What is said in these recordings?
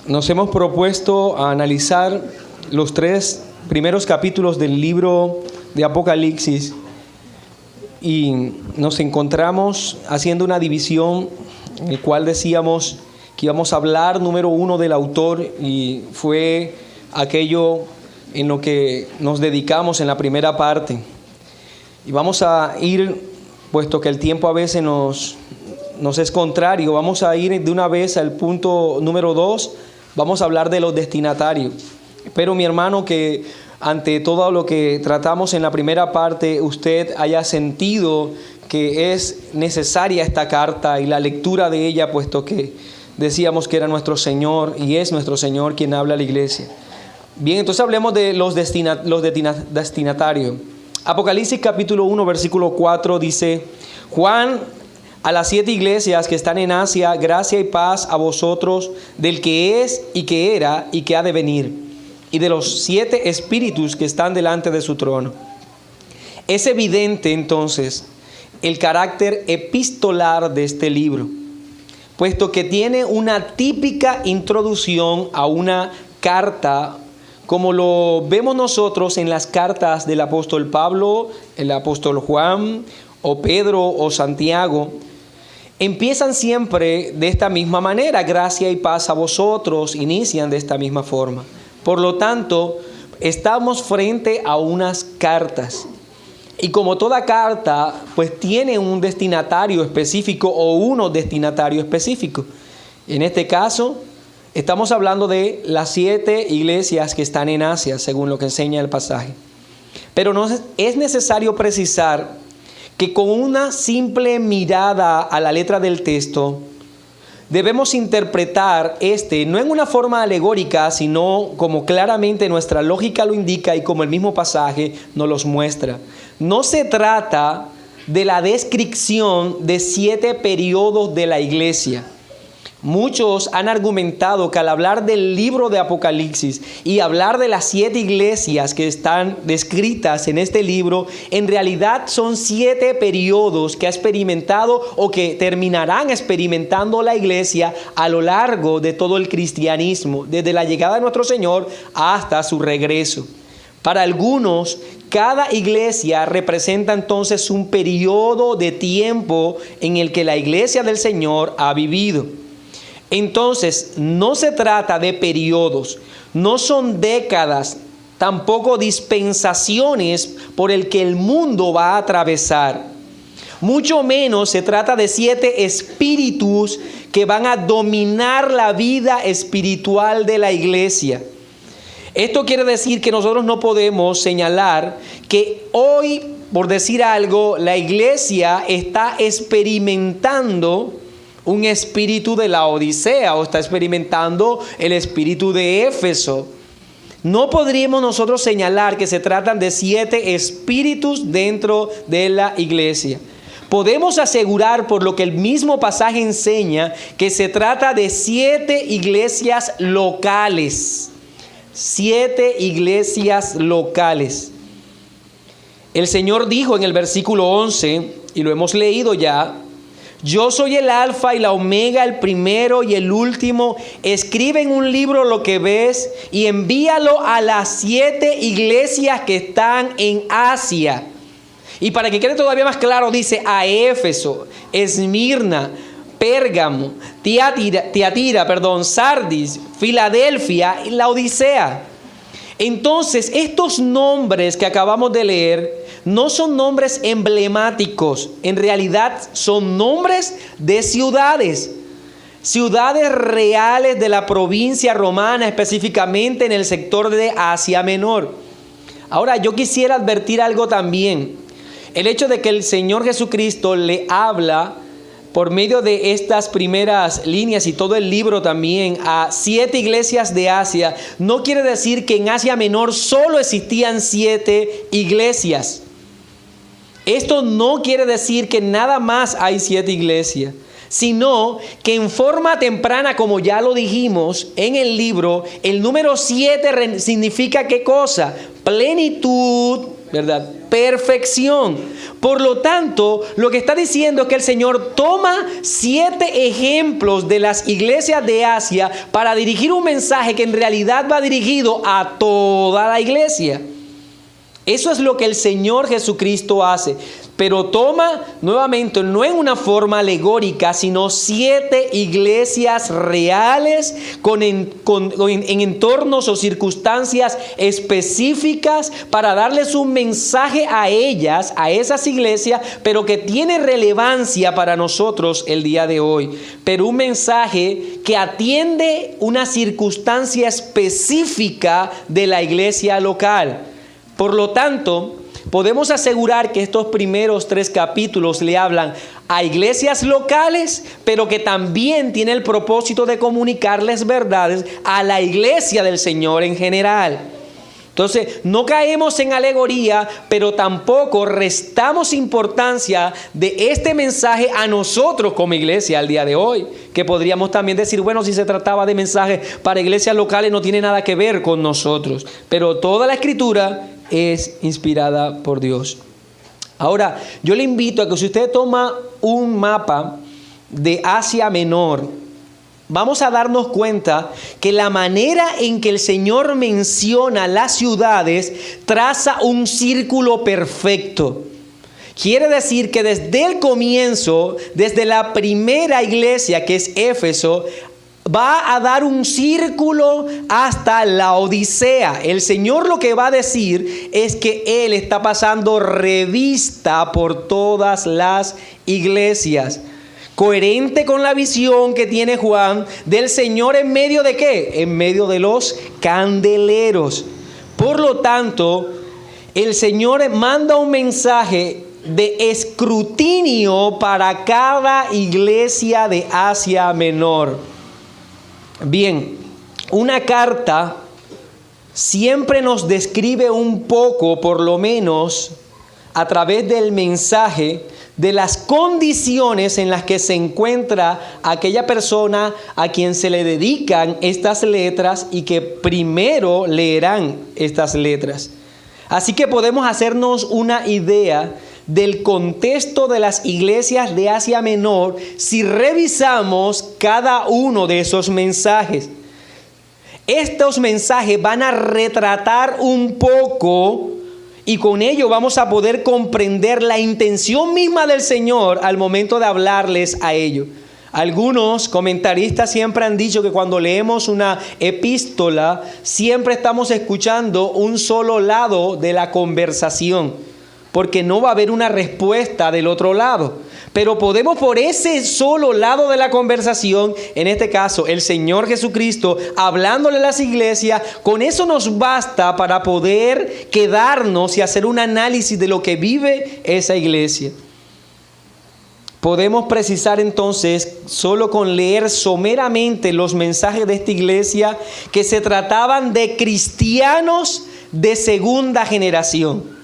Nos hemos propuesto a analizar los 3 primeros capítulos del libro de Apocalipsis y nos encontramos haciendo una división en la cual decíamos que íbamos a hablar, número 1, del autor, y fue aquello en lo que nos dedicamos en la primera parte. Y vamos a ir, puesto que el tiempo a veces nos es contrario, vamos a ir de una vez al punto número 2, vamos a hablar de los destinatarios. Espero, mi hermano, que ante todo lo que tratamos en la primera parte, usted haya sentido que es necesaria esta carta y la lectura de ella, puesto que decíamos que era nuestro Señor y es nuestro Señor quien habla a la iglesia. Bien, entonces hablemos de los destinatarios. Apocalipsis capítulo 1, versículo 4 dice: Juan, a las 7 iglesias que están en Asia, gracia y paz a vosotros, del que es y que era y que ha de venir, y de los 7 espíritus que están delante de su trono. Es evidente entonces el carácter epistolar de este libro, puesto que tiene una típica introducción a una carta, como lo vemos nosotros en las cartas del apóstol Pablo, el apóstol Juan, o Pedro, o Santiago. Empiezan siempre de esta misma manera: gracia y paz a vosotros, inician de esta misma forma. Por lo tanto, estamos frente a unas cartas. Y como toda carta, pues tiene un destinatario específico o unos destinatarios específicos. En este caso, estamos hablando de las 7 iglesias que están en Asia, según lo que enseña el pasaje. Pero no es necesario precisar que con una simple mirada a la letra del texto, debemos interpretar no en una forma alegórica, sino como claramente nuestra lógica lo indica y como el mismo pasaje nos los muestra. No se trata de la descripción de 7 periodos de la iglesia. Muchos han argumentado que al hablar del libro de Apocalipsis y hablar de las 7 iglesias que están descritas en este libro, en realidad son 7 periodos que ha experimentado o que terminarán experimentando la iglesia a lo largo de todo el cristianismo, desde la llegada de nuestro Señor hasta su regreso. Para algunos, cada iglesia representa entonces un periodo de tiempo en el que la iglesia del Señor ha vivido. Entonces, no se trata de periodos, no son décadas, tampoco dispensaciones por el que el mundo va a atravesar. Mucho menos se trata de 7 espíritus que van a dominar la vida espiritual de la iglesia. Esto quiere decir que nosotros no podemos señalar que hoy, por decir algo, la iglesia está experimentando un espíritu de la Odisea o está experimentando el espíritu de Éfeso. No podríamos nosotros señalar que se tratan de 7 espíritus dentro de la iglesia. Podemos asegurar, por lo que el mismo pasaje enseña, que se trata de 7 iglesias locales. 7 iglesias locales. El Señor dijo en el versículo 11, y lo hemos leído ya: Yo soy el alfa y la omega, el primero y el último. Escribe en un libro lo que ves y envíalo a las 7 iglesias que están en Asia. Y para que quede todavía más claro, dice a Éfeso, Esmirna, Pérgamo, Tiatira, Sardis, Filadelfia y Laodicea. Entonces, estos nombres que acabamos de leer no son nombres emblemáticos, en realidad son nombres de ciudades reales de la provincia romana, específicamente en el sector de Asia Menor. Ahora, yo quisiera advertir algo también. El hecho de que el Señor Jesucristo le habla por medio de estas primeras líneas y todo el libro también a 7 iglesias de Asia, no quiere decir que en Asia Menor solo existían 7 iglesias. Esto no quiere decir que nada más hay 7 iglesias, sino que en forma temprana, como ya lo dijimos en el libro, el número 7 significa ¿qué cosa? Plenitud ¿verdad? Perfección. Por lo tanto, lo que está diciendo es que el Señor toma 7 ejemplos de las iglesias de Asia para dirigir un mensaje que en realidad va dirigido a toda la iglesia. Eso es lo que el Señor Jesucristo hace. Pero toma nuevamente, no en una forma alegórica, sino 7 iglesias reales en entornos o circunstancias específicas para darles un mensaje a ellas, a esas iglesias, pero que tiene relevancia para nosotros el día de hoy. Pero un mensaje que atiende una circunstancia específica de la iglesia local. Por lo tanto, podemos asegurar que estos primeros 3 capítulos le hablan a iglesias locales, pero que también tiene el propósito de comunicarles verdades a la iglesia del Señor en general. Entonces, no caemos en alegoría, pero tampoco restamos importancia de este mensaje a nosotros como iglesia al día de hoy. Que podríamos también decir, bueno, si se trataba de mensajes para iglesias locales no tiene nada que ver con nosotros. Pero toda la Escritura es inspirada por Dios. Ahora, yo le invito a que si usted toma un mapa de Asia Menor, vamos a darnos cuenta que la manera en que el Señor menciona las ciudades traza un círculo perfecto. Quiere decir que desde el comienzo, desde la primera iglesia que es Éfeso, va a dar un círculo hasta la Odisea. El Señor lo que va a decir es que Él está pasando revista por todas las iglesias. Coherente con la visión que tiene Juan del Señor en medio de ¿qué? En medio de los candeleros. Por lo tanto, el Señor manda un mensaje de escrutinio para cada iglesia de Asia Menor. Bien, una carta siempre nos describe un poco, por lo menos, a través del mensaje, de las condiciones en las que se encuentra aquella persona a quien se le dedican estas letras y que primero leerán estas letras. Así que podemos hacernos una idea del contexto de las iglesias de Asia Menor si revisamos cada uno de esos mensajes. Estos mensajes van a retratar un poco y con ello vamos a poder comprender la intención misma del Señor al momento de hablarles a ellos. Algunos comentaristas siempre han dicho que cuando leemos una epístola siempre estamos escuchando un solo lado de la conversación, porque no va a haber una respuesta del otro lado. Pero podemos por ese solo lado de la conversación, en este caso el Señor Jesucristo hablándole a las iglesias, con eso nos basta para poder quedarnos y hacer un análisis de lo que vive esa iglesia. Podemos precisar entonces, solo con leer someramente los mensajes de esta iglesia, que se trataban de cristianos de segunda generación.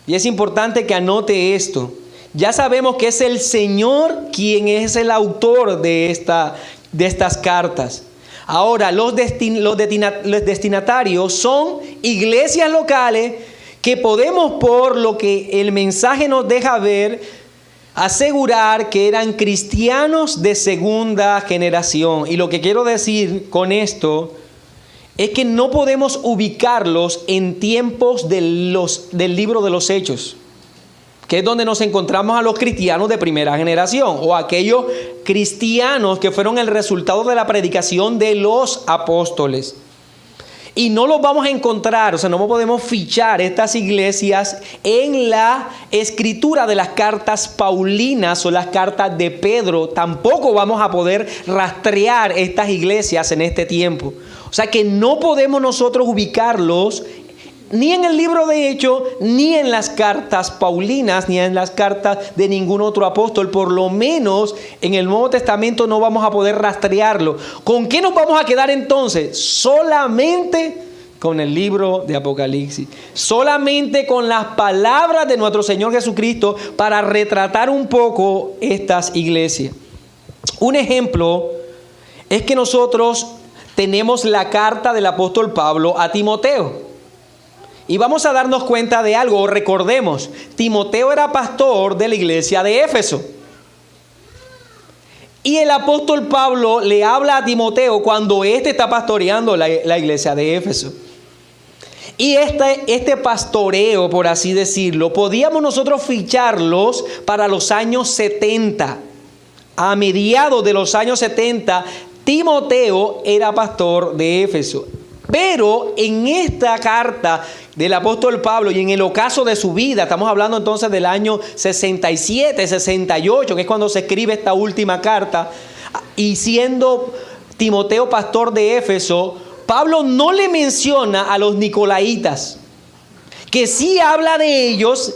Y es importante que anote esto. Ya sabemos que es el Señor quien es el autor de estas cartas. Ahora, los destinatarios son iglesias locales que podemos, por lo que el mensaje nos deja ver, asegurar que eran cristianos de segunda generación. Y lo que quiero decir con esto es que no podemos ubicarlos en tiempos del libro de los Hechos, que es donde nos encontramos a los cristianos de primera generación, o aquellos cristianos que fueron el resultado de la predicación de los apóstoles. Y no los vamos a encontrar, no podemos fichar estas iglesias en la escritura de las cartas paulinas o las cartas de Pedro. Tampoco vamos a poder rastrear estas iglesias en este tiempo. O sea que no podemos nosotros ubicarlos ni en el libro de Hechos, ni en las cartas paulinas, ni en las cartas de ningún otro apóstol. Por lo menos en el Nuevo Testamento no vamos a poder rastrearlo. ¿Con qué nos vamos a quedar entonces? Solamente con el libro de Apocalipsis. Solamente con las palabras de nuestro Señor Jesucristo para retratar un poco estas iglesias. Un ejemplo es que nosotros tenemos la carta del apóstol Pablo a Timoteo. Y vamos a darnos cuenta de algo. Recordemos, Timoteo era pastor de la iglesia de Éfeso. Y el apóstol Pablo le habla a Timoteo cuando éste está pastoreando la iglesia de Éfeso. Y este pastoreo, por así decirlo, podíamos nosotros ficharlos para los años 70. A mediados de los años 70, Timoteo era pastor de Éfeso. Pero en esta carta del apóstol Pablo y en el ocaso de su vida, estamos hablando entonces del año 67, 68, que es cuando se escribe esta última carta, y siendo Timoteo pastor de Éfeso, Pablo no le menciona a los nicolaitas, que sí habla de ellos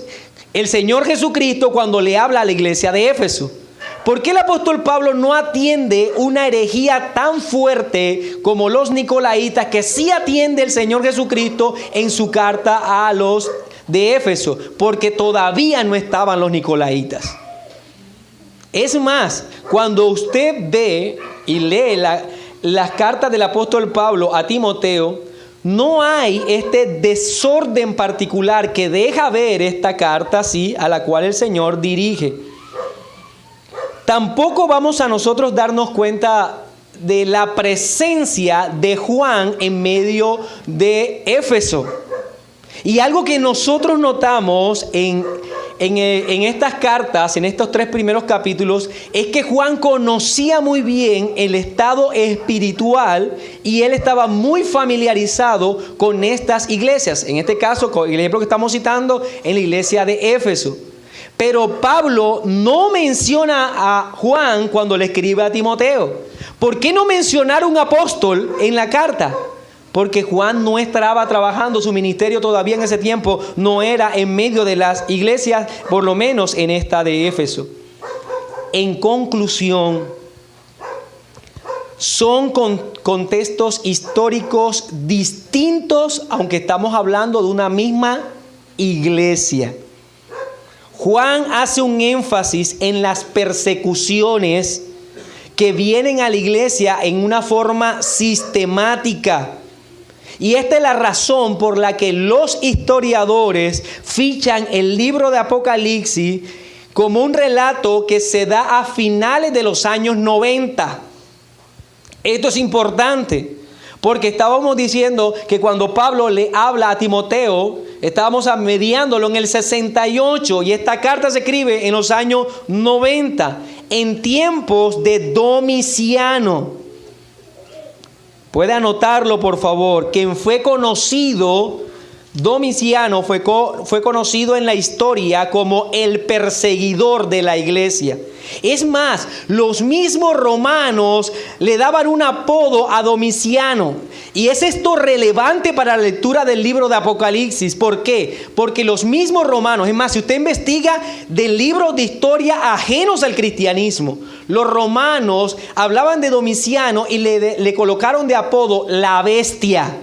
el Señor Jesucristo cuando le habla a la iglesia de Éfeso. ¿Por qué el apóstol Pablo no atiende una herejía tan fuerte como los nicolaitas, que sí atiende el Señor Jesucristo en su carta a los de Éfeso? Porque todavía no estaban los nicolaitas. Es más, cuando usted ve y lee las cartas del apóstol Pablo a Timoteo, no hay este desorden particular que deja ver esta carta así a la cual el Señor dirige. Tampoco vamos a nosotros darnos cuenta de la presencia de Juan en medio de Éfeso. Y algo que nosotros notamos en estas cartas, en estos 3 primeros capítulos, es que Juan conocía muy bien el estado espiritual y él estaba muy familiarizado con estas iglesias. En este caso, con el ejemplo que estamos citando, en la iglesia de Éfeso. Pero Pablo no menciona a Juan cuando le escribe a Timoteo. ¿Por qué no mencionar un apóstol en la carta? Porque Juan no estaba trabajando, su ministerio todavía en ese tiempo no era en medio de las iglesias, por lo menos en esta de Éfeso. En conclusión, son contextos históricos distintos, aunque estamos hablando de una misma iglesia. Juan hace un énfasis en las persecuciones que vienen a la iglesia en una forma sistemática. Y esta es la razón por la que los historiadores fichan el libro de Apocalipsis como un relato que se da a finales de los años 90. Esto es importante porque estábamos diciendo que cuando Pablo le habla a Timoteo, estábamos mediándolo en el 68 y esta carta se escribe en los años 90, en tiempos de Domiciano. Puede anotarlo, por favor. Quien fue conocido, Domiciano, fue conocido en la historia como el perseguidor de la iglesia. Es más, los mismos romanos le daban un apodo a Domiciano. Y es esto relevante para la lectura del libro de Apocalipsis. ¿Por qué? Porque los mismos romanos, es más, si usted investiga de libros de historia ajenos al cristianismo, los romanos hablaban de Domiciano y le colocaron de apodo la bestia.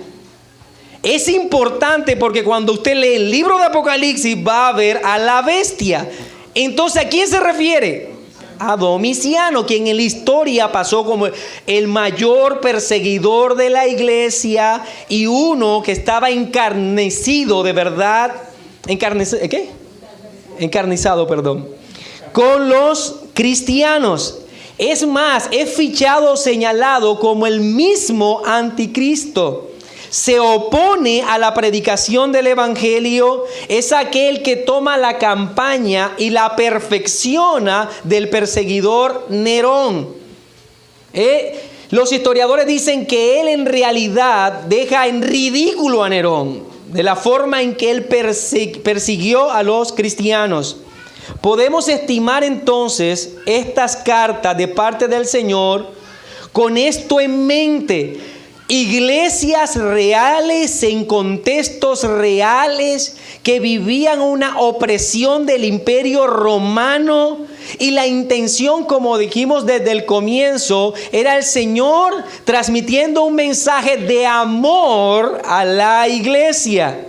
Es importante porque cuando usted lee el libro de Apocalipsis va a ver a la bestia. Entonces, ¿a quién se refiere? A Domiciano, quien en la historia pasó como el mayor perseguidor de la iglesia y uno que estaba encarnecido de verdad, encarnizado, con los cristianos. Es más, es fichado, señalado como el mismo anticristo. Se opone a la predicación del evangelio, es aquel que toma la campaña y la perfecciona del perseguidor Nerón. Los historiadores dicen que él en realidad deja en ridículo a Nerón, de la forma en que él persiguió a los cristianos. Podemos estimar entonces estas cartas de parte del Señor con esto en mente. Iglesias reales en contextos reales que vivían una opresión del imperio romano y la intención, como dijimos desde el comienzo, era el Señor transmitiendo un mensaje de amor a la iglesia.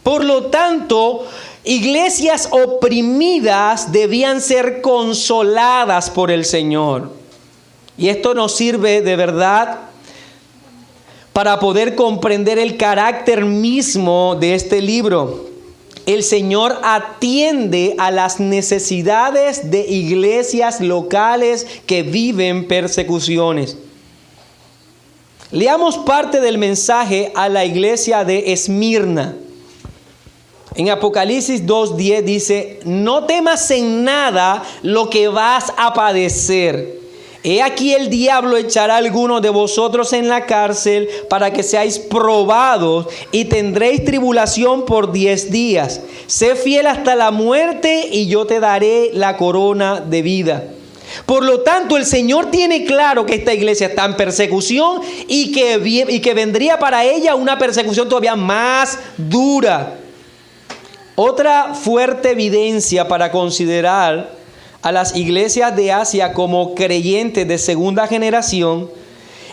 Por lo tanto, iglesias oprimidas debían ser consoladas por el Señor. Y esto nos sirve de verdad para poder comprender el carácter mismo de este libro. El Señor atiende a las necesidades de iglesias locales que viven persecuciones. Leamos parte del mensaje a la iglesia de Esmirna. En Apocalipsis 2:10 dice: no temas en nada lo que vas a padecer. He aquí el diablo echará a algunos de vosotros en la cárcel para que seáis probados y tendréis tribulación por 10 días. Sé fiel hasta la muerte y yo te daré la corona de vida. Por lo tanto, el Señor tiene claro que esta iglesia está en persecución y que vendría para ella una persecución todavía más dura. Otra fuerte evidencia para considerar a las iglesias de Asia como creyentes de segunda generación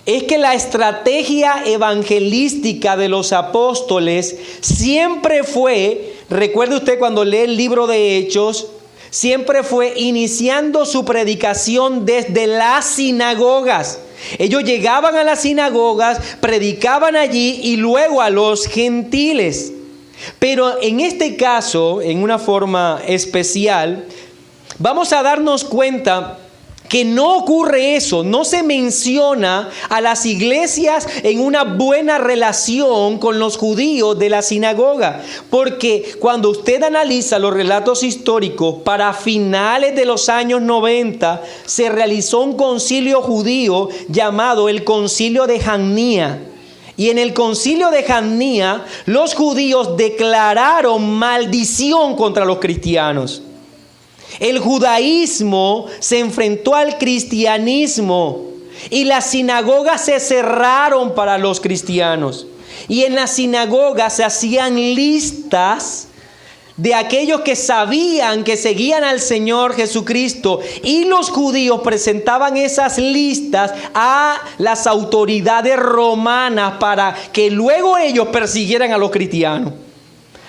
es que la estrategia evangelística de los apóstoles siempre fue, recuerde usted cuando lee el libro de Hechos, siempre fue iniciando su predicación desde las sinagogas. Ellos llegaban a las sinagogas, predicaban allí y luego a los gentiles. Pero en este caso, en una forma especial, vamos a darnos cuenta que no ocurre eso, no se menciona a las iglesias en una buena relación con los judíos de la sinagoga, porque cuando usted analiza los relatos históricos, para finales de los años 90 se realizó un concilio judío llamado el Concilio de Jamnia. Y en el concilio de Jamnia, los judíos declararon maldición contra los cristianos. El judaísmo se enfrentó al cristianismo y las sinagogas se cerraron para los cristianos. Y en las sinagogas se hacían listas de aquellos que sabían que seguían al Señor Jesucristo, y los judíos presentaban esas listas a las autoridades romanas para que luego ellos persiguieran a los cristianos.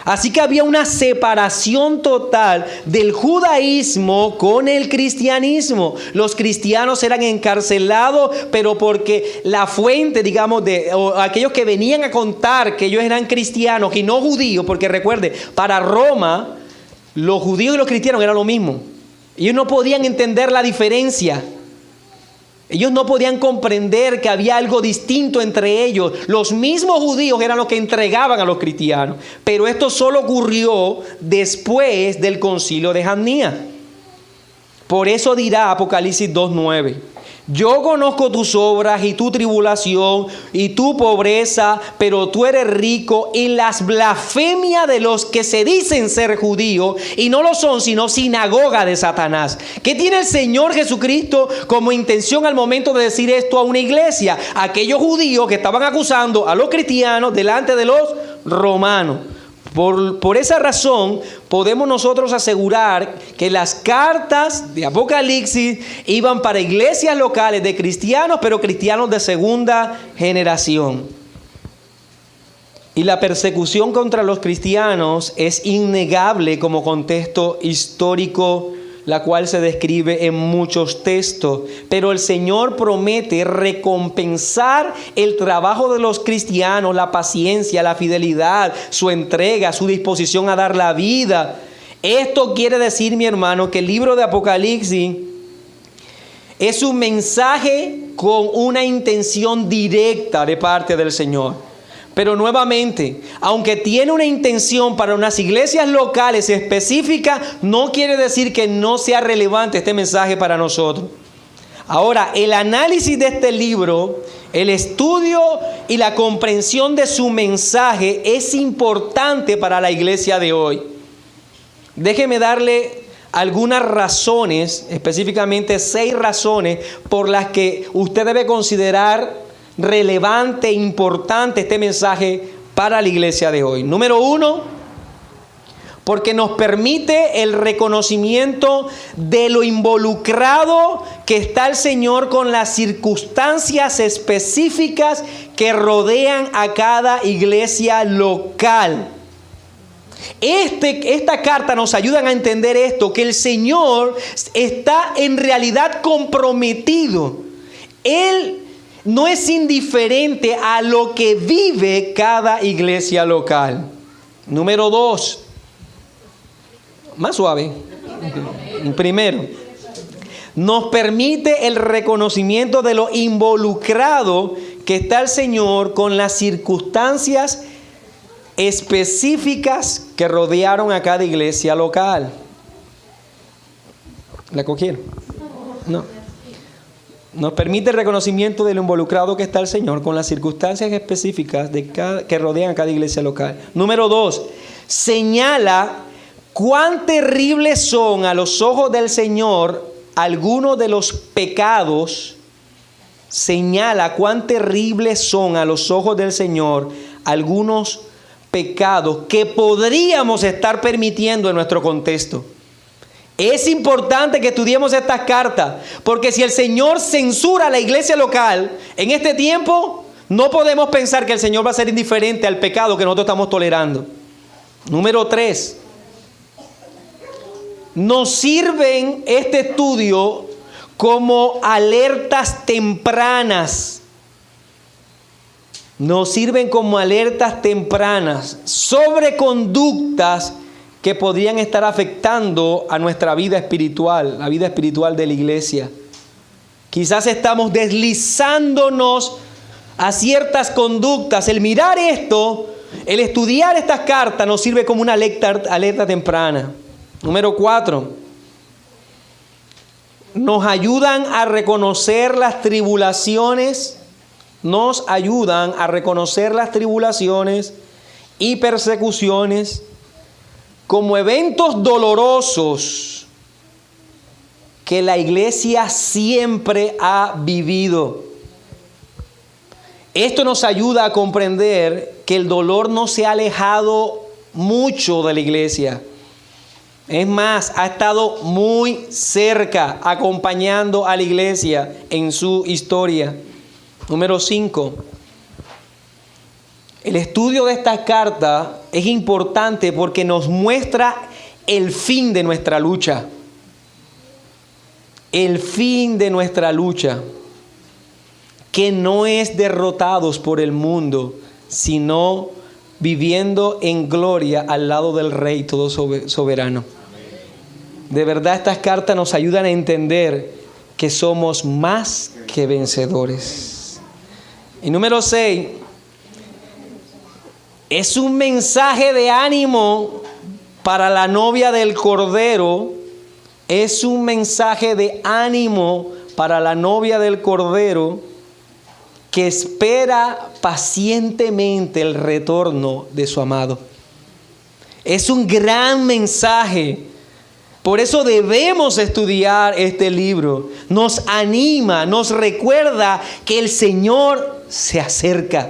Así que había una separación total del judaísmo con el cristianismo. Los cristianos eran encarcelados, pero porque la fuente, digamos, o aquellos que venían a contar que ellos eran cristianos y no judíos, porque recuerde, para Roma, los judíos y los cristianos eran lo mismo. Ellos no podían entender la diferencia. Ellos no podían comprender que había algo distinto entre ellos. Los mismos judíos eran los que entregaban a los cristianos. Pero esto solo ocurrió después del concilio de Jamnia. Por eso dirá Apocalipsis 2:9: yo conozco tus obras y tu tribulación y tu pobreza, pero tú eres rico, y las blasfemias de los que se dicen ser judíos y no lo son, sino sinagoga de Satanás. ¿Qué tiene el Señor Jesucristo como intención al momento de decir esto a una iglesia? Aquellos judíos que estaban acusando a los cristianos delante de los romanos. Por esa razón podemos nosotros asegurar que las cartas de Apocalipsis iban para iglesias locales de cristianos, pero cristianos de segunda generación. Y la persecución contra los cristianos es innegable como contexto histórico, la cual se describe en muchos textos. Pero el Señor promete recompensar el trabajo de los cristianos, la paciencia, la fidelidad, su entrega, su disposición a dar la vida. Esto quiere decir, mi hermano, que el libro de Apocalipsis es un mensaje con una intención directa de parte del Señor. Pero nuevamente, aunque tiene una intención para unas iglesias locales específicas, no quiere decir que no sea relevante este mensaje para nosotros. Ahora, el análisis de este libro, el estudio y la comprensión de su mensaje es importante para la iglesia de hoy. Déjeme darle algunas razones, específicamente 6 razones por las que usted debe considerar relevante, importante este mensaje para la iglesia de hoy. Número 1, porque nos permite el reconocimiento de lo involucrado que está el Señor con las circunstancias específicas que rodean a cada iglesia local. Esta carta nos ayuda a entender esto, que el Señor está en realidad comprometido. Él no es indiferente a lo que vive cada iglesia local. Número 2, más suave. Primero, nos permite el reconocimiento de lo involucrado que está el Señor con las circunstancias específicas que rodearon a cada iglesia local. ¿La cogieron? No. Nos permite el reconocimiento de lo involucrado que está el Señor con las circunstancias específicas que rodean a cada iglesia local. Número 2, señala cuán terribles son a los ojos del Señor algunos de los pecados. Señala cuán terribles son a los ojos del Señor algunos pecados que podríamos estar permitiendo en nuestro contexto. Es importante que estudiemos estas cartas, porque si el Señor censura a la iglesia local en este tiempo, no podemos pensar que el Señor va a ser indiferente al pecado que nosotros estamos tolerando. Número 3, nos sirven este estudio como alertas tempranas. Nos sirven como alertas tempranas sobre conductas que podrían estar afectando a nuestra vida espiritual, la vida espiritual de la iglesia. Quizás estamos deslizándonos a ciertas conductas. El mirar esto, el estudiar estas cartas nos sirve como una alerta temprana. Número 4, nos ayudan a reconocer las tribulaciones. Nos ayudan a reconocer las tribulaciones y persecuciones como eventos dolorosos que la iglesia siempre ha vivido. Esto nos ayuda a comprender que el dolor no se ha alejado mucho de la iglesia. Es más, ha estado muy cerca, acompañando a la iglesia en su historia. Número 5. El estudio de esta carta es importante porque nos muestra el fin de nuestra lucha. El fin de nuestra lucha, que no es derrotados por el mundo, sino viviendo en gloria al lado del Rey todo soberano. De verdad, estas cartas nos ayudan a entender que somos más que vencedores. Y número 6, es un mensaje de ánimo para la novia del Cordero. Es un mensaje de ánimo para la novia del Cordero que espera pacientemente el retorno de su amado. Es un gran mensaje. Por eso debemos estudiar este libro. Nos anima, nos recuerda que el Señor se acerca,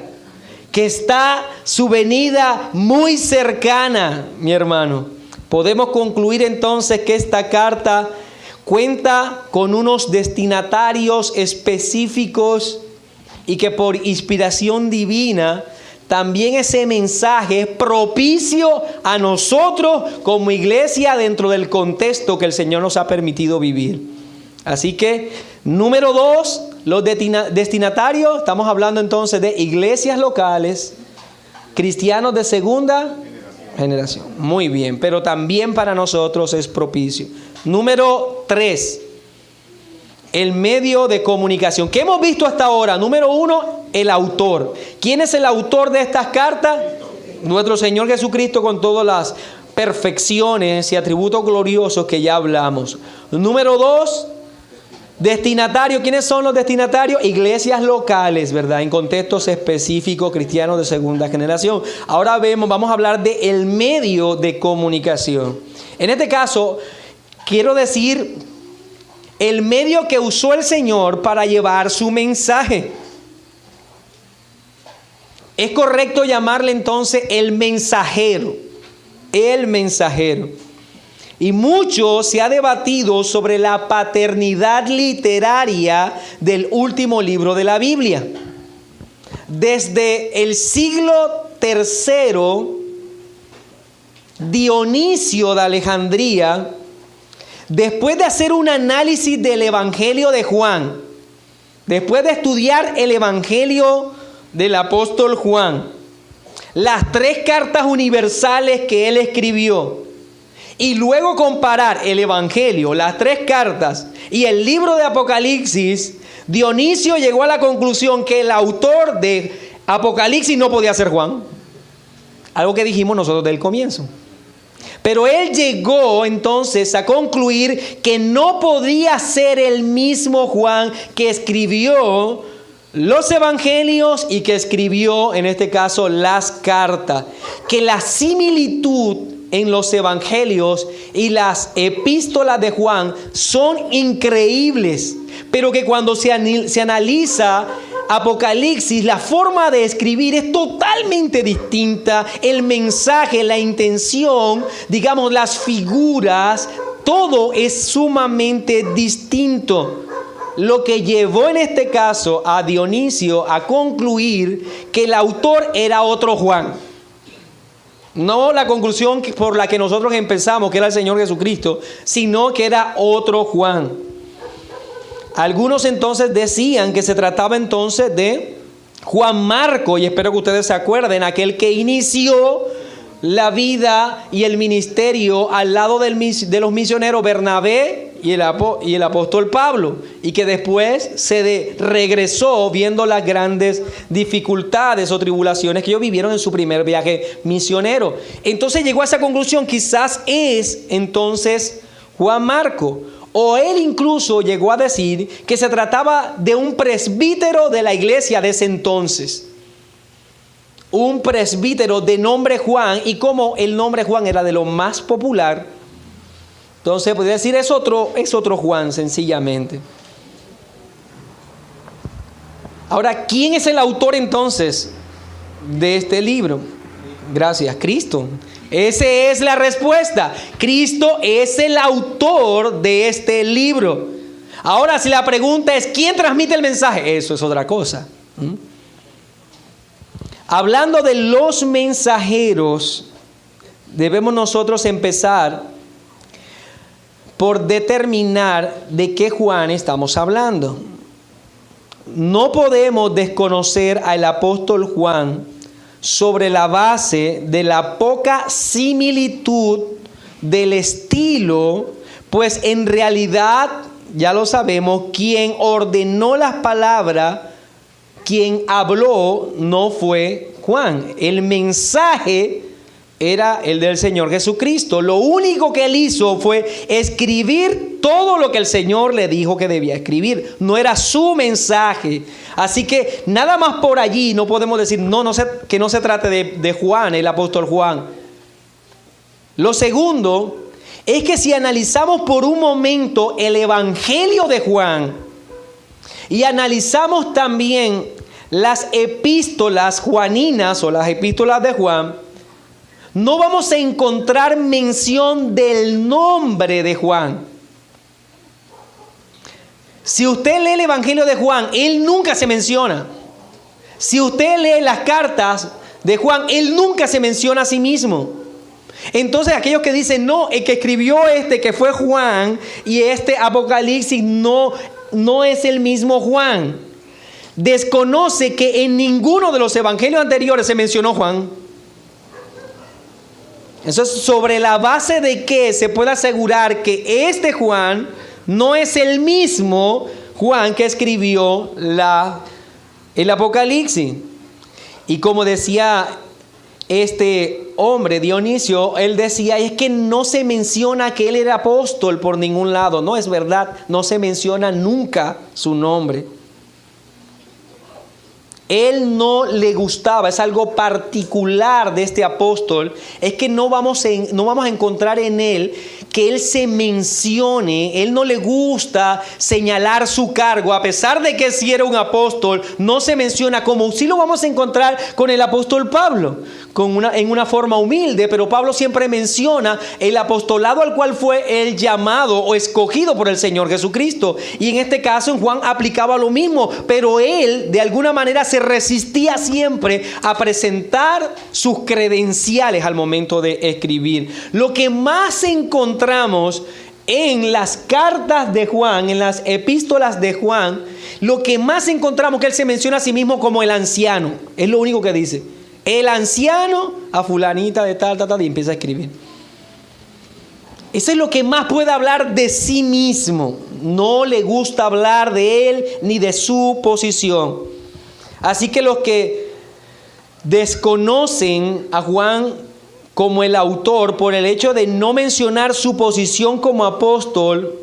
que está su venida muy cercana, mi hermano. Podemos concluir entonces que esta carta cuenta con unos destinatarios específicos y que por inspiración divina también ese mensaje es propicio a nosotros como iglesia dentro del contexto que el Señor nos ha permitido vivir. Así que, número 2, los destinatarios, estamos hablando entonces de iglesias locales, cristianos de segunda generación. Muy bien, pero también para nosotros es propicio. Número 3, el medio de comunicación. ¿Qué hemos visto hasta ahora? Número 1, el autor. ¿Quién es el autor de estas cartas? Nuestro Señor Jesucristo, con todas las perfecciones y atributos gloriosos que ya hablamos. Número 2, destinatario. ¿Quiénes son los destinatarios? Iglesias locales, ¿verdad? En contextos específicos, cristianos de segunda generación. Ahora vamos a hablar del medio de comunicación. En este caso, quiero decir el medio que usó el Señor para llevar su mensaje. Es correcto llamarle entonces el mensajero. El mensajero. Y mucho se ha debatido sobre la paternidad literaria del último libro de la Biblia. Desde el siglo III, Dionisio de Alejandría, después de hacer un análisis del Evangelio de Juan, después de estudiar el Evangelio del apóstol Juan, las 3 cartas universales que él escribió, y luego comparar el Evangelio, las 3 cartas y el libro de Apocalipsis, Dionisio llegó a la conclusión que el autor de Apocalipsis no podía ser Juan. Algo que dijimos nosotros del comienzo. Pero él llegó entonces a concluir que no podía ser el mismo Juan que escribió los evangelios y que escribió en este caso las cartas. Que la similitud en los evangelios y las epístolas de Juan son increíbles, pero que cuando se analiza Apocalipsis, la forma de escribir es totalmente distinta. El mensaje, la intención, digamos, las figuras, todo es sumamente distinto. Lo que llevó en este caso a Dionisio a concluir que el autor era otro Juan. No la conclusión por la que nosotros empezamos, que era el Señor Jesucristo, sino que era otro Juan. Algunos entonces decían que se trataba entonces de Juan Marco, y espero que ustedes se acuerden, aquel que inició la vida y el ministerio al lado de los misioneros Bernabé y el apóstol Pablo, y que después se regresó viendo las grandes dificultades o tribulaciones que ellos vivieron en su primer viaje misionero. Entonces llegó a esa conclusión, quizás es entonces Juan Marco. O él incluso llegó a decir que se trataba de un presbítero de la iglesia de ese entonces. Un presbítero de nombre Juan, y como el nombre Juan era de lo más popular, entonces podría decir es otro Juan sencillamente. Ahora, ¿quién es el autor entonces de este libro? Gracias, Cristo. Esa es la respuesta. Cristo es el autor de este libro. Ahora, si la pregunta es ¿quién transmite el mensaje? Eso es otra cosa. Hablando de los mensajeros, debemos nosotros empezar por determinar de qué Juan estamos hablando. No podemos desconocer al apóstol Juan sobre la base de la poca similitud del estilo, pues en realidad, ya lo sabemos, quien ordenó las palabras, quien habló, no fue Juan. El mensaje era el del Señor Jesucristo. Lo único que él hizo fue escribir todo lo que el Señor le dijo que debía escribir. No era su mensaje. Así que nada más por allí no podemos decir que no se trate de Juan, el apóstol Juan. Lo segundo es que si analizamos por un momento el Evangelio de Juan y analizamos también las epístolas juaninas o las epístolas de Juan, no vamos a encontrar mención del nombre de Juan. Si usted lee el Evangelio de Juan, él nunca se menciona. Si usted lee las cartas de Juan, él nunca se menciona a sí mismo. Entonces aquellos que dicen, no, el que escribió que fue Juan, y este Apocalipsis no es el mismo Juan, desconoce que en ninguno de los evangelios anteriores se mencionó Juan. Entonces, sobre la base de que se puede asegurar que este Juan no es el mismo Juan que escribió el Apocalipsis. Y como decía este hombre, Dionisio, él decía, es que no se menciona que él era apóstol por ningún lado. No es verdad, no se menciona nunca su nombre. Él no le gustaba, es algo particular de este apóstol, es que no vamos a encontrar en él que él se mencione. Él no le gusta señalar su cargo, a pesar de que sí era un apóstol, no se menciona, como sí lo vamos a encontrar con el apóstol Pablo, en una forma humilde, pero Pablo siempre menciona el apostolado al cual fue el llamado o escogido por el Señor Jesucristo. Y en este caso en Juan aplicaba lo mismo, pero él de alguna manera se resistía siempre a presentar sus credenciales al momento de escribir. Lo que más encontramos en las cartas de Juan, en las epístolas de Juan, lo que más encontramos que él se menciona a sí mismo como el anciano. Es lo único que dice. El anciano a fulanita de tal, y empieza a escribir. Eso es lo que más puede hablar de sí mismo. No le gusta hablar de él ni de su posición. Así que los que desconocen a Juan como el autor por el hecho de no mencionar su posición como apóstol,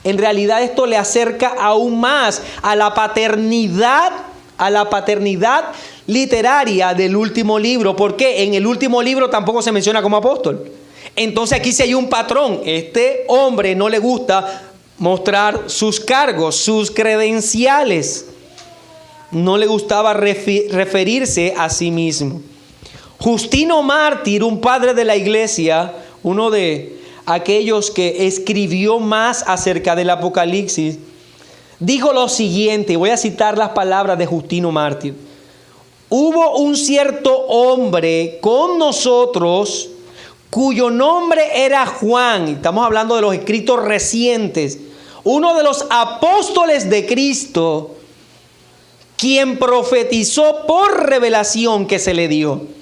en realidad esto le acerca aún más a la paternidad literaria del último libro. ¿Por qué? En el último libro tampoco se menciona como apóstol. Entonces aquí sí hay un patrón. Este hombre no le gusta mostrar sus cargos, sus credenciales. No le gustaba referirse a sí mismo. Justino Mártir, un padre de la iglesia, uno de aquellos que escribió más acerca del Apocalipsis, dijo lo siguiente. Voy a citar las palabras de Justino Mártir. Hubo un cierto hombre con nosotros cuyo nombre era Juan. Estamos hablando de los escritos recientes. Uno de los apóstoles de Cristo, quien profetizó por revelación que se le dio.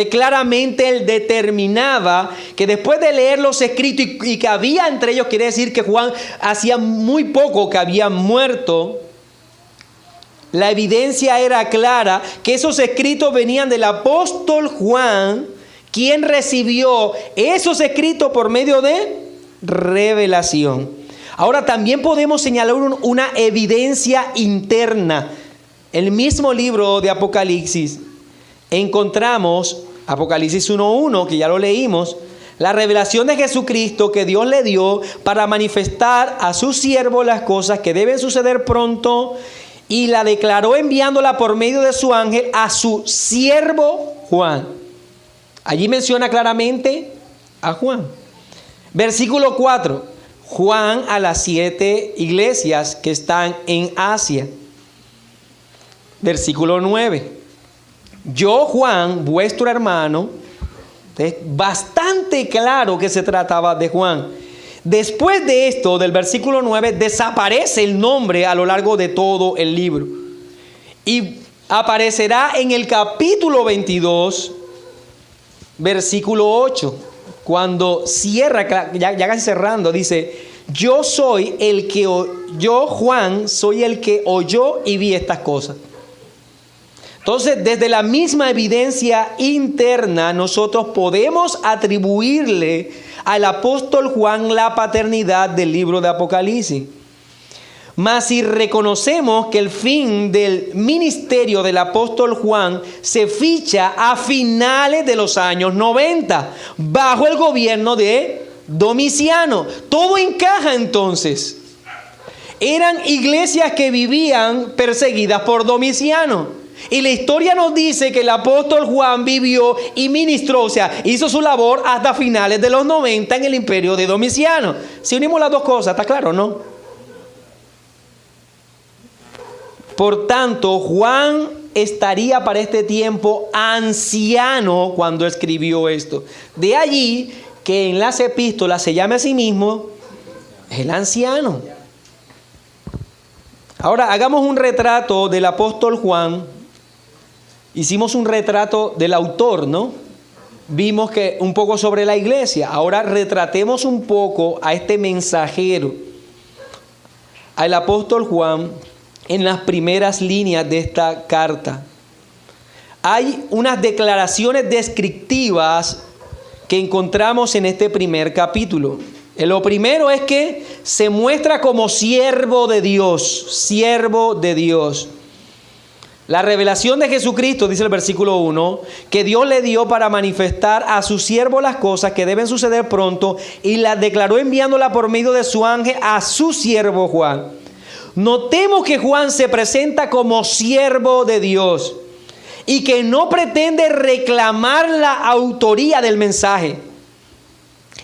Claramente él determinaba que después de leer los escritos y que había entre ellos, quiere decir que Juan hacía muy poco que había muerto. La evidencia era clara que esos escritos venían del apóstol Juan, quien recibió esos escritos por medio de revelación. Ahora también podemos señalar una evidencia interna. El mismo libro de Apocalipsis encontramos, Apocalipsis 1:1, que ya lo leímos, la revelación de Jesucristo que Dios le dio para manifestar a su siervo las cosas que deben suceder pronto, y la declaró enviándola por medio de su ángel a su siervo Juan. Allí menciona claramente a Juan. Versículo 4. Juan a las 7 iglesias que están en Asia. Versículo 9. Yo, Juan, vuestro hermano. Es bastante claro que se trataba de Juan. Después de esto, del versículo 9, desaparece el nombre a lo largo de todo el libro. Y aparecerá en el capítulo 22, versículo 8, cuando cierra, ya casi cerrando, dice: yo, Juan, soy el que oyó y vi estas cosas. Entonces, desde la misma evidencia interna, nosotros podemos atribuirle al apóstol Juan la paternidad del libro de Apocalipsis. Mas si reconocemos que el fin del ministerio del apóstol Juan se ficha a finales de los años 90, bajo el gobierno de Domiciano, todo encaja entonces. Eran iglesias que vivían perseguidas por Domiciano. Y la historia nos dice que el apóstol Juan vivió y ministró, o sea, hizo su labor hasta finales de los 90 en el imperio de Domiciano. Si unimos las dos cosas, ¿está claro, no? Por tanto, Juan estaría para este tiempo anciano cuando escribió esto. De allí que en las epístolas se llame a sí mismo el anciano. Ahora, hagamos un retrato del apóstol Juan. Hicimos un retrato del autor, ¿no? Vimos que un poco sobre la iglesia. Ahora retratemos un poco a este mensajero, al apóstol Juan, en las primeras líneas de esta carta. Hay unas declaraciones descriptivas que encontramos en este primer capítulo. Lo primero es que se muestra como siervo de Dios, siervo de Dios. La revelación de Jesucristo, dice el versículo 1, que Dios le dio para manifestar a su siervo las cosas que deben suceder pronto, y la declaró enviándola por medio de su ángel a su siervo Juan. Notemos que Juan se presenta como siervo de Dios y que no pretende reclamar la autoría del mensaje.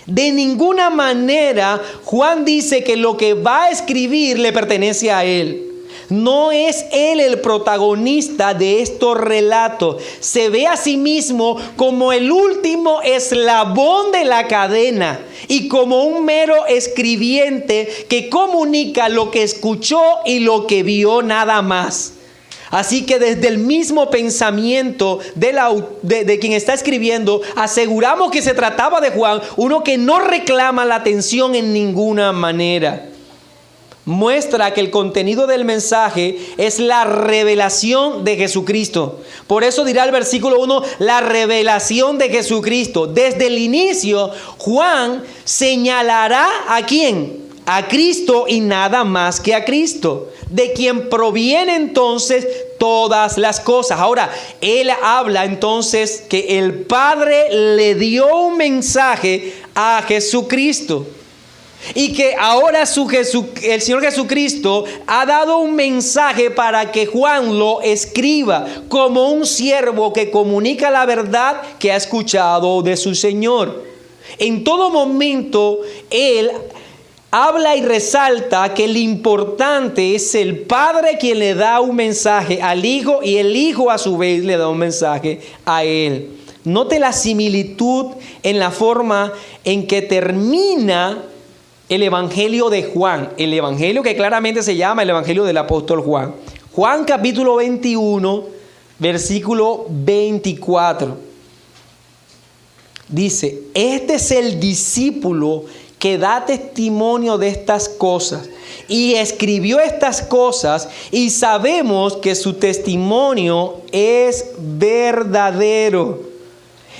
De ninguna manera Juan dice que lo que va a escribir le pertenece a él. no es él el protagonista de estos relatos. Se ve a sí mismo como el último eslabón de la cadena y como un mero escribiente que comunica lo que escuchó y lo que vio, nada más. Así que desde el mismo pensamiento de quien está escribiendo, aseguramos que se trataba de Juan, uno que no reclama la atención en ninguna manera. Muestra que el contenido del mensaje es la revelación de Jesucristo. Por eso dirá el versículo 1, la revelación de Jesucristo. Desde el inicio, Juan señalará ¿a quién? A Cristo y nada más que a Cristo, de quien proviene entonces todas las cosas. Ahora, él habla entonces que el Padre le dio un mensaje a Jesucristo y que ahora el Señor Jesucristo ha dado un mensaje para que Juan lo escriba como un siervo que comunica la verdad que ha escuchado de su Señor. En todo momento, él habla y resalta que lo importante es el Padre quien le da un mensaje al Hijo y el Hijo a su vez le da un mensaje a él. Note la similitud en la forma en que termina el Evangelio de Juan. El Evangelio que claramente se llama el Evangelio del apóstol Juan. Juan capítulo 21, versículo 24. Dice, este es el discípulo que da testimonio de estas cosas y escribió estas cosas y sabemos que su testimonio es verdadero.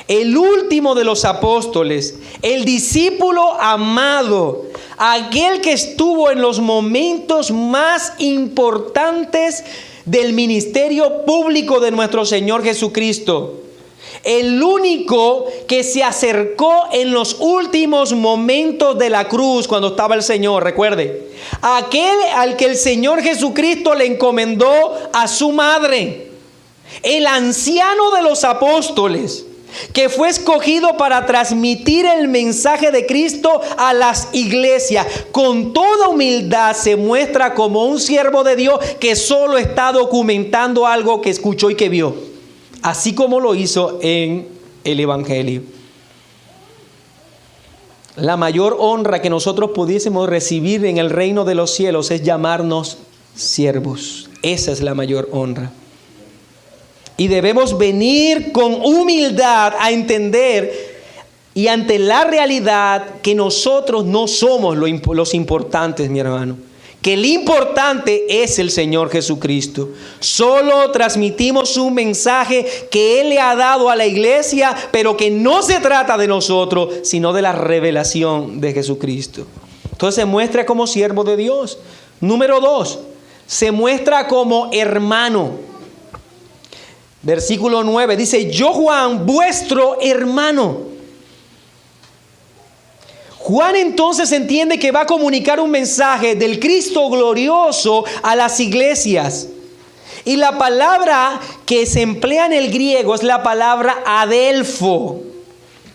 El último de los apóstoles, el discípulo amado, aquel que estuvo en los momentos más importantes del ministerio público de nuestro Señor Jesucristo. El único que se acercó en los últimos momentos de la cruz cuando estaba el Señor, recuerde. Aquel al que el Señor Jesucristo le encomendó a su madre. El anciano de los apóstoles, que fue escogido para transmitir el mensaje de Cristo a las iglesias. Con toda humildad se muestra como un siervo de Dios que solo está documentando algo que escuchó y que vio. Así como lo hizo en el Evangelio. La mayor honra que nosotros pudiésemos recibir en el reino de los cielos es llamarnos siervos. Esa es la mayor honra. Y debemos venir con humildad a entender y ante la realidad que nosotros no somos los importantes, mi hermano. Que el importante es el Señor Jesucristo. Solo transmitimos un mensaje que Él le ha dado a la iglesia, pero que no se trata de nosotros, sino de la revelación de Jesucristo. Entonces se muestra como siervo de Dios. Número 2, se muestra como hermano. Versículo 9 dice, yo Juan, vuestro hermano. Juan entonces entiende que va a comunicar un mensaje del Cristo glorioso a las iglesias. Y la palabra que se emplea en el griego es la palabra adelfo,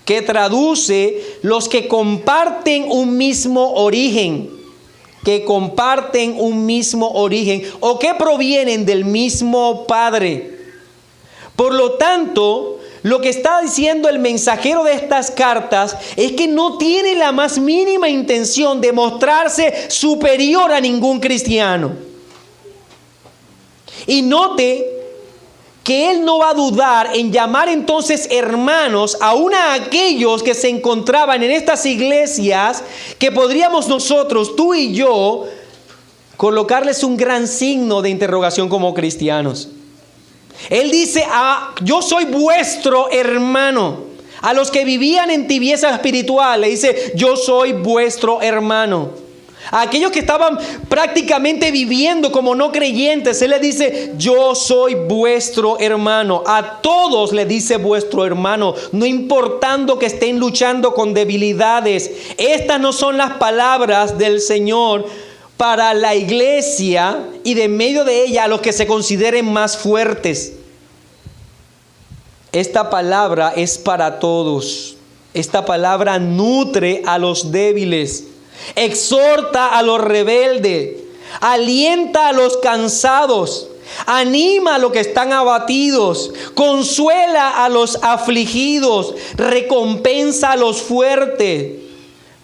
que traduce los que comparten un mismo origen. Que comparten un mismo origen o que provienen del mismo Padre. Por lo tanto, lo que está diciendo el mensajero de estas cartas es que no tiene la más mínima intención de mostrarse superior a ningún cristiano. Y note que él no va a dudar en llamar entonces hermanos aún a aquellos que se encontraban en estas iglesias que podríamos nosotros, tú y yo, colocarles un gran signo de interrogación como cristianos. Él dice, yo soy vuestro hermano. A los que vivían en tibieza espiritual, le dice, yo soy vuestro hermano. A aquellos que estaban prácticamente viviendo como no creyentes, Él le dice, yo soy vuestro hermano. A todos le dice vuestro hermano, no importando que estén luchando con debilidades. Estas no son las palabras del Señor para la iglesia y de medio de ella a los que se consideren más fuertes. Esta palabra es para todos. Esta palabra nutre a los débiles, exhorta a los rebeldes, alienta a los cansados, anima a los que están abatidos, consuela a los afligidos, recompensa a los fuertes.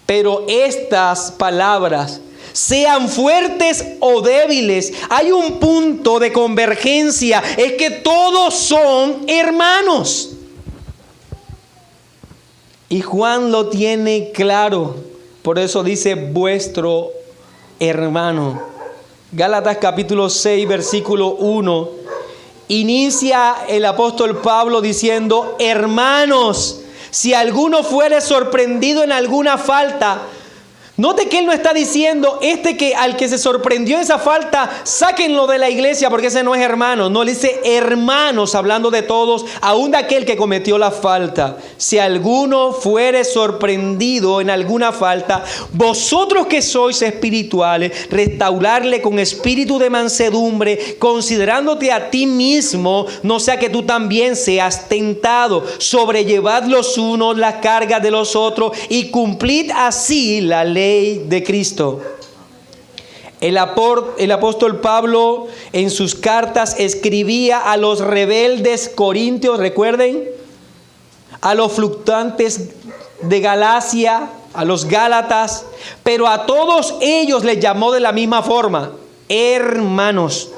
Pero estas palabras, sean fuertes o débiles, hay un punto de convergencia, es que todos son hermanos. Y Juan lo tiene claro, por eso dice vuestro hermano. Gálatas capítulo 6, versículo 1, inicia el apóstol Pablo diciendo: hermanos, si alguno fuere sorprendido en alguna falta. Note que él no está diciendo al que se sorprendió en esa falta, sáquenlo de la iglesia porque ese no es hermano. No, le dice hermanos, hablando de todos, aún de aquel que cometió la falta. Si alguno fuere sorprendido en alguna falta, vosotros que sois espirituales, restaurarle con espíritu de mansedumbre, considerándote a ti mismo, no sea que tú también seas tentado. Sobrellevad los unos las cargas de los otros y cumplid así la ley de Cristo. El apóstol Pablo en sus cartas escribía a los rebeldes corintios, recuerden, a los fluctuantes de Galacia, a los gálatas, pero a todos ellos les llamó de la misma forma, hermanos.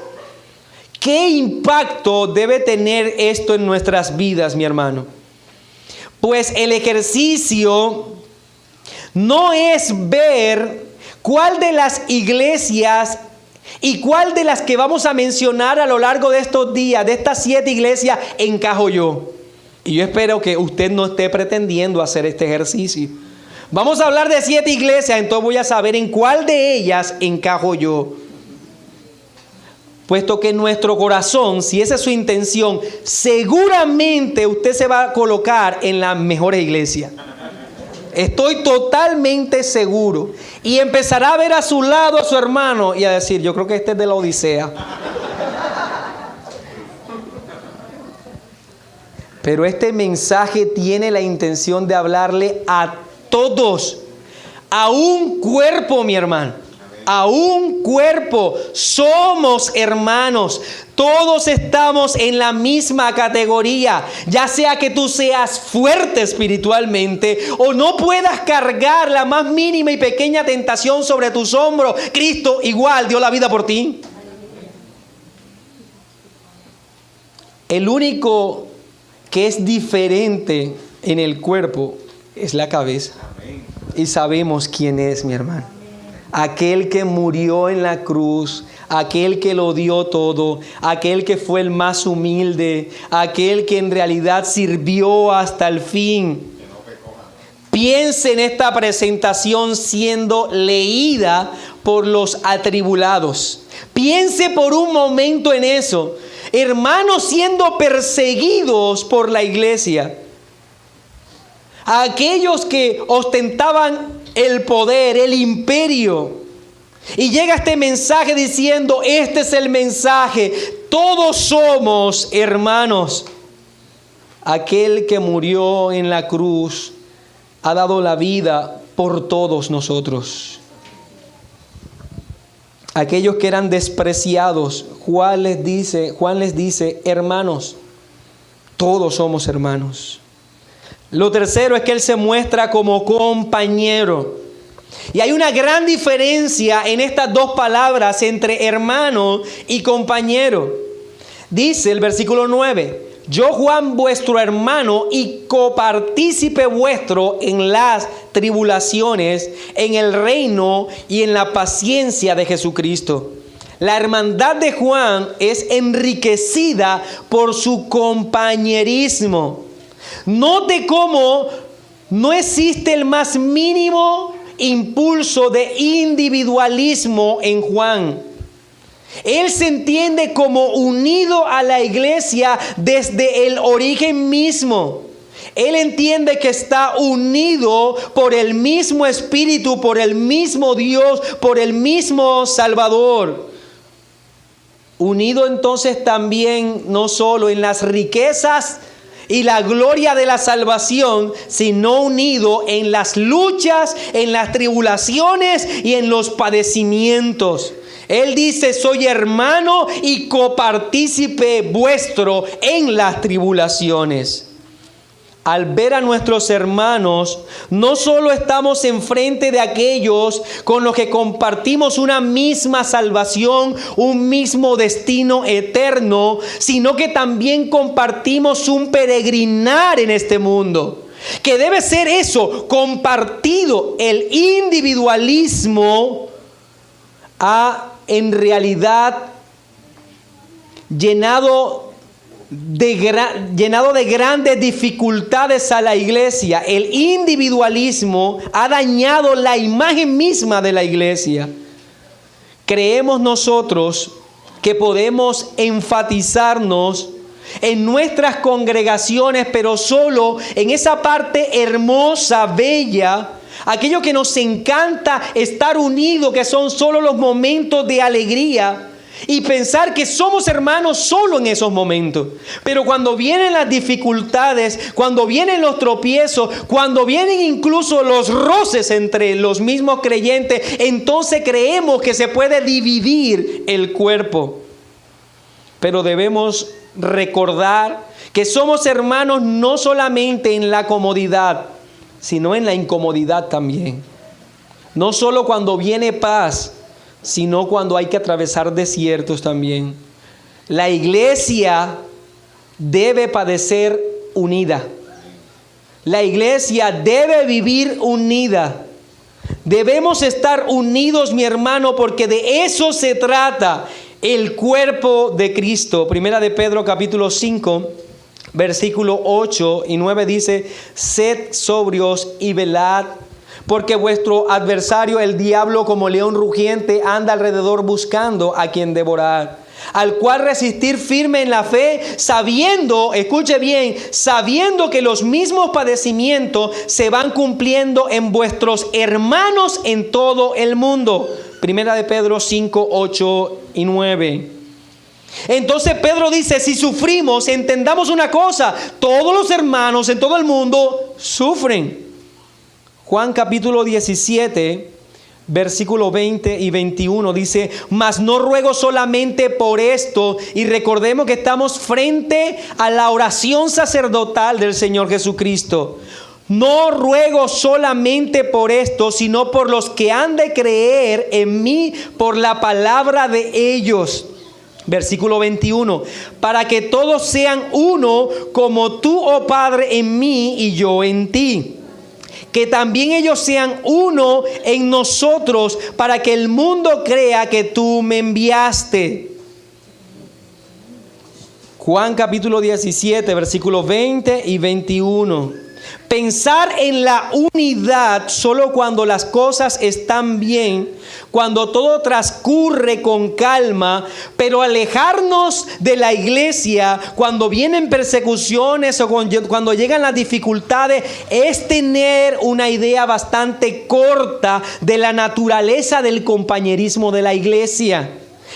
¿Qué impacto debe tener esto en nuestras vidas, mi hermano? Pues el ejercicio no es ver cuál de las iglesias y cuál de las que vamos a mencionar a lo largo de estos días, de estas 7 iglesias, encajo yo. Y yo espero que usted no esté pretendiendo hacer este ejercicio. Vamos a hablar de 7 iglesias, entonces voy a saber en cuál de ellas encajo yo. Puesto que en nuestro corazón, si esa es su intención, seguramente usted se va a colocar en las mejores iglesias. Estoy totalmente seguro. Y empezará a ver a su lado a su hermano y a decir: yo creo que este es de la Odisea. Pero este mensaje tiene la intención de hablarle a todos, a un cuerpo, mi hermano. A un cuerpo. Somos hermanos. Todos estamos en la misma categoría. Ya sea que tú seas fuerte espiritualmente o no puedas cargar la más mínima y pequeña tentación sobre tus hombros, Cristo igual dio la vida por ti. El único que es diferente en el cuerpo es la cabeza. Y sabemos quién es, mi hermano. Aquel que murió en la cruz, aquel que lo dio todo, aquel que fue el más humilde, aquel que en realidad sirvió hasta el fin. Piense en esta presentación siendo leída por los atribulados. Piense por un momento en eso. Hermanos siendo perseguidos por la iglesia. Aquellos que ostentaban el poder, el imperio. Y llega este mensaje diciendo: este es el mensaje, todos somos hermanos. Aquel que murió en la cruz ha dado la vida por todos nosotros. Aquellos que eran despreciados, Juan les dice: hermanos, todos somos hermanos. Lo tercero es que Él se muestra como compañero. Y hay una gran diferencia en estas dos palabras entre hermano y compañero. Dice el versículo 9: yo, Juan, vuestro hermano y copartícipe vuestro en las tribulaciones, en el reino y en la paciencia de Jesucristo. La hermandad de Juan es enriquecida por su compañerismo. Note cómo no existe el más mínimo impulso de individualismo en Juan. Él se entiende como unido a la iglesia desde el origen mismo. Él entiende que está unido por el mismo Espíritu, por el mismo Dios, por el mismo Salvador. Unido entonces también no solo en las riquezas y la gloria de la salvación, sino unido en las luchas, en las tribulaciones y en los padecimientos. Él dice, soy hermano y copartícipe vuestro en las tribulaciones. Al ver a nuestros hermanos, no solo estamos enfrente de aquellos con los que compartimos una misma salvación, un mismo destino eterno, sino que también compartimos un peregrinar en este mundo. Que debe ser eso, compartido. El individualismo ha en realidad llenado de grandes dificultades a la iglesia. El individualismo ha dañado la imagen misma de la iglesia. Creemos nosotros que podemos enfatizarnos en nuestras congregaciones, pero solo en esa parte hermosa, bella, aquello que nos encanta estar unidos, que son solo los momentos de alegría, y pensar que somos hermanos solo en esos momentos. Pero cuando vienen las dificultades, cuando vienen los tropiezos, cuando vienen incluso los roces entre los mismos creyentes, entonces creemos que se puede dividir el cuerpo. Pero debemos recordar que somos hermanos no solamente en la comodidad, sino en la incomodidad también. No solo cuando viene paz, sino cuando hay que atravesar desiertos también. La iglesia debe padecer unida. La iglesia debe vivir unida. Debemos estar unidos, mi hermano, porque de eso se trata el cuerpo de Cristo. Primera de Pedro capítulo 5, versículo 8 y 9 dice: sed sobrios y velad, porque vuestro adversario, el diablo, como león rugiente, anda alrededor buscando a quien devorar, al cual resistir firme en la fe, sabiendo, escuche bien, sabiendo que los mismos padecimientos se van cumpliendo en vuestros hermanos en todo el mundo. Primera de Pedro 5, 8 y 9. Entonces Pedro dice, si sufrimos, entendamos una cosa: todos los hermanos en todo el mundo sufren. Juan capítulo 17, versículo 20 y 21 dice: mas no ruego solamente por esto. Y recordemos que estamos frente a la oración sacerdotal del Señor Jesucristo. No ruego solamente por esto, sino por los que han de creer en mí por la palabra de ellos. Versículo 21, para que todos sean uno, como tú, oh Padre, en mí y yo en ti. Que también ellos sean uno en nosotros, para que el mundo crea que tú me enviaste. Juan capítulo 17, versículos 20 y 21. Pensar en la unidad solo cuando las cosas están bien, cuando todo transcurre con calma, pero alejarnos de la iglesia cuando vienen persecuciones o cuando llegan las dificultades, es tener una idea bastante corta de la naturaleza del compañerismo de la iglesia.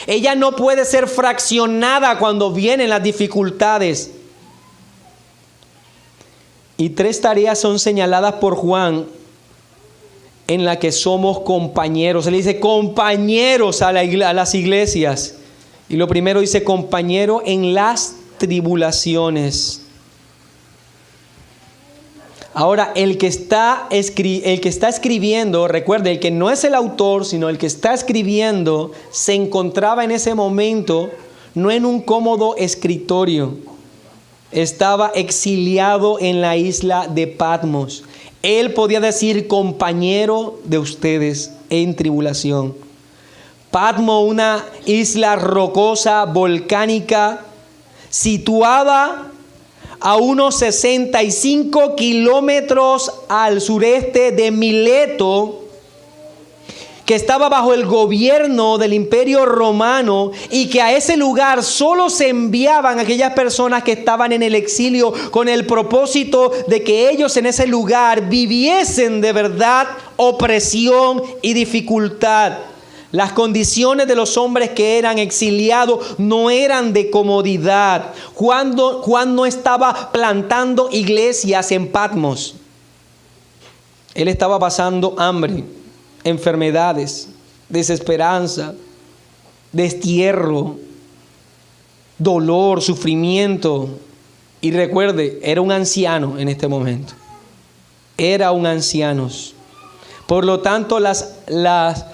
Ella no puede ser fraccionada cuando vienen las dificultades. Y 3 tareas son señaladas por Juan en la que somos compañeros. Él dice compañeros a las iglesias. Y lo primero dice compañero en las tribulaciones. Ahora, el que está escribiendo, recuerde, el que no es el autor, sino el que está escribiendo, se encontraba en ese momento no en un cómodo escritorio. Estaba exiliado en la isla de Patmos. Él podía decir compañero de ustedes en tribulación. Patmos, una isla rocosa, volcánica, situada a unos 65 kilómetros al sureste de Mileto, que estaba bajo el gobierno del Imperio Romano, y que a ese lugar solo se enviaban aquellas personas que estaban en el exilio con el propósito de que ellos en ese lugar viviesen de verdad opresión y dificultad. Las condiciones de los hombres que eran exiliados no eran de comodidad. Juan no estaba plantando iglesias en Patmos. Él estaba pasando hambre, enfermedades, desesperanza. destierro, dolor, sufrimiento. Y recuerde, era un anciano en este momento. Era un anciano. Por lo tanto, las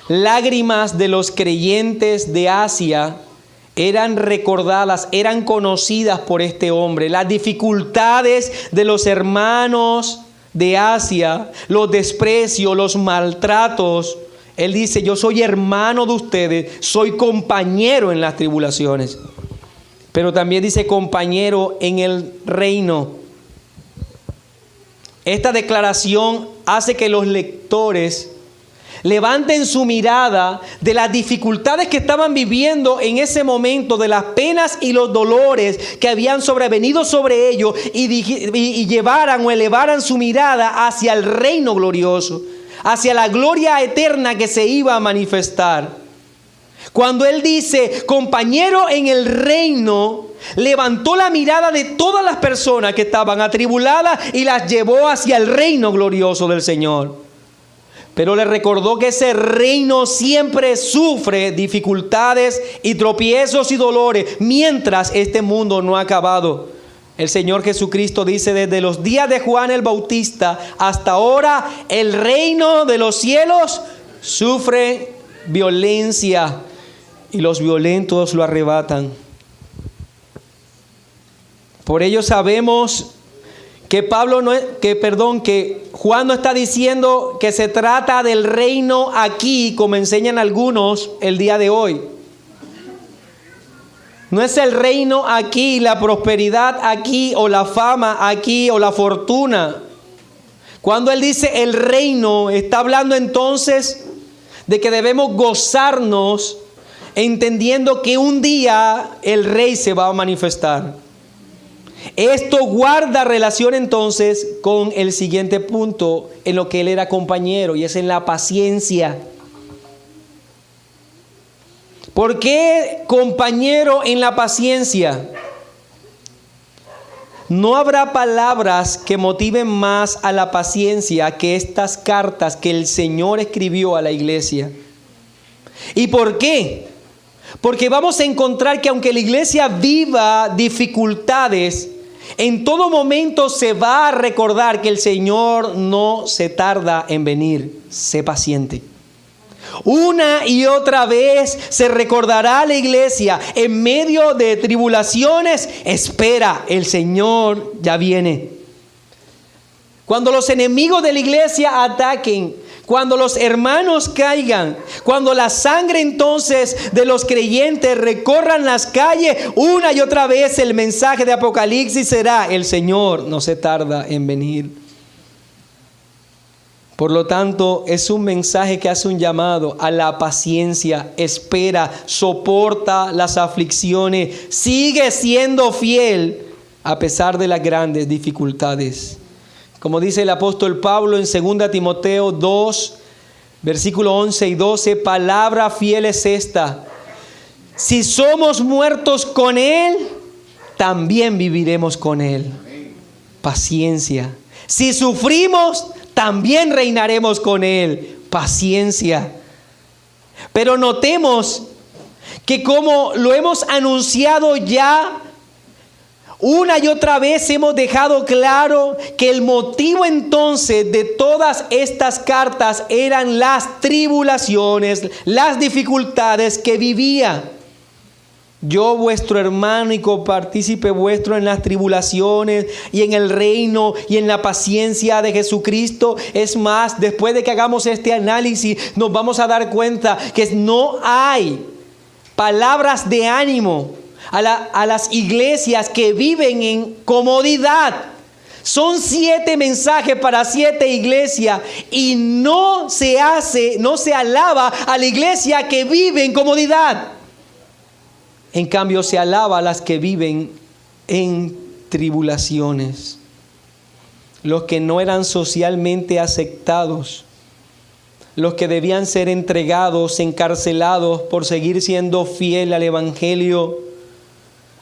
lágrimas de los creyentes de Asia eran recordadas, eran conocidas por este hombre. Las dificultades de los hermanos de Asia, los desprecios, los maltratos. Él dice, yo soy hermano de ustedes, soy compañero en las tribulaciones. Pero también dice compañero en el reino. Esta declaración hace que los lectores levanten su mirada de las dificultades que estaban viviendo en ese momento, de las penas y los dolores que habían sobrevenido sobre ellos y llevaran o elevaran su mirada hacia el reino glorioso, hacia la gloria eterna que se iba a manifestar. Cuando él dice compañero en el reino, levantó la mirada de todas las personas que estaban atribuladas y las llevó hacia el reino glorioso del Señor. Pero le recordó que ese reino siempre sufre dificultades y tropiezos y dolores mientras este mundo no ha acabado. El Señor Jesucristo dice, desde los días de Juan el Bautista hasta ahora, el reino de los cielos sufre violencia y los violentos lo arrebatan. Por ello sabemos que que Juan no está diciendo que se trata del reino aquí, como enseñan algunos el día de hoy. No es el reino aquí, la prosperidad aquí, o la fama aquí, o la fortuna. Cuando él dice el reino, está hablando entonces de que debemos gozarnos, entendiendo que un día el rey se va a manifestar. Esto guarda relación entonces con el siguiente punto en lo que él era compañero, y es en la paciencia. ¿Por qué compañero en la paciencia? No habrá palabras que motiven más a la paciencia que estas cartas que el Señor escribió a la iglesia. ¿Y por qué? Porque vamos a encontrar que aunque la iglesia viva dificultades, en todo momento se va a recordar que el Señor no se tarda en venir. Sé paciente. Una y otra vez se recordará a la iglesia en medio de tribulaciones, espera, el Señor ya viene. Cuando los enemigos de la iglesia ataquen, cuando los hermanos caigan, cuando la sangre entonces de los creyentes recorran las calles, una y otra vez el mensaje de Apocalipsis será, el Señor no se tarda en venir. Por lo tanto, es un mensaje que hace un llamado a la paciencia. Espera, soporta las aflicciones, sigue siendo fiel a pesar de las grandes dificultades. Como dice el apóstol Pablo en 2 Timoteo 2, versículo 11 y 12, palabra fiel es esta: si somos muertos con Él, también viviremos con Él. Paciencia. Si sufrimos, también reinaremos con Él. Paciencia. Pero notemos que como lo hemos anunciado ya, una y otra vez hemos dejado claro que el motivo entonces de todas estas cartas eran las tribulaciones, las dificultades que vivía. Yo, vuestro hermano y copartícipe vuestro en las tribulaciones y en el reino y en la paciencia de Jesucristo. Es más, después de que hagamos este análisis, nos vamos a dar cuenta que no hay palabras de ánimo a las iglesias que viven en comodidad. Son 7 mensajes para 7 iglesias y no se alaba a la iglesia que vive en comodidad. En cambio, se alaba a las que viven en tribulaciones. Los que no eran socialmente aceptados, los que debían ser entregados, encarcelados por seguir siendo fiel al Evangelio.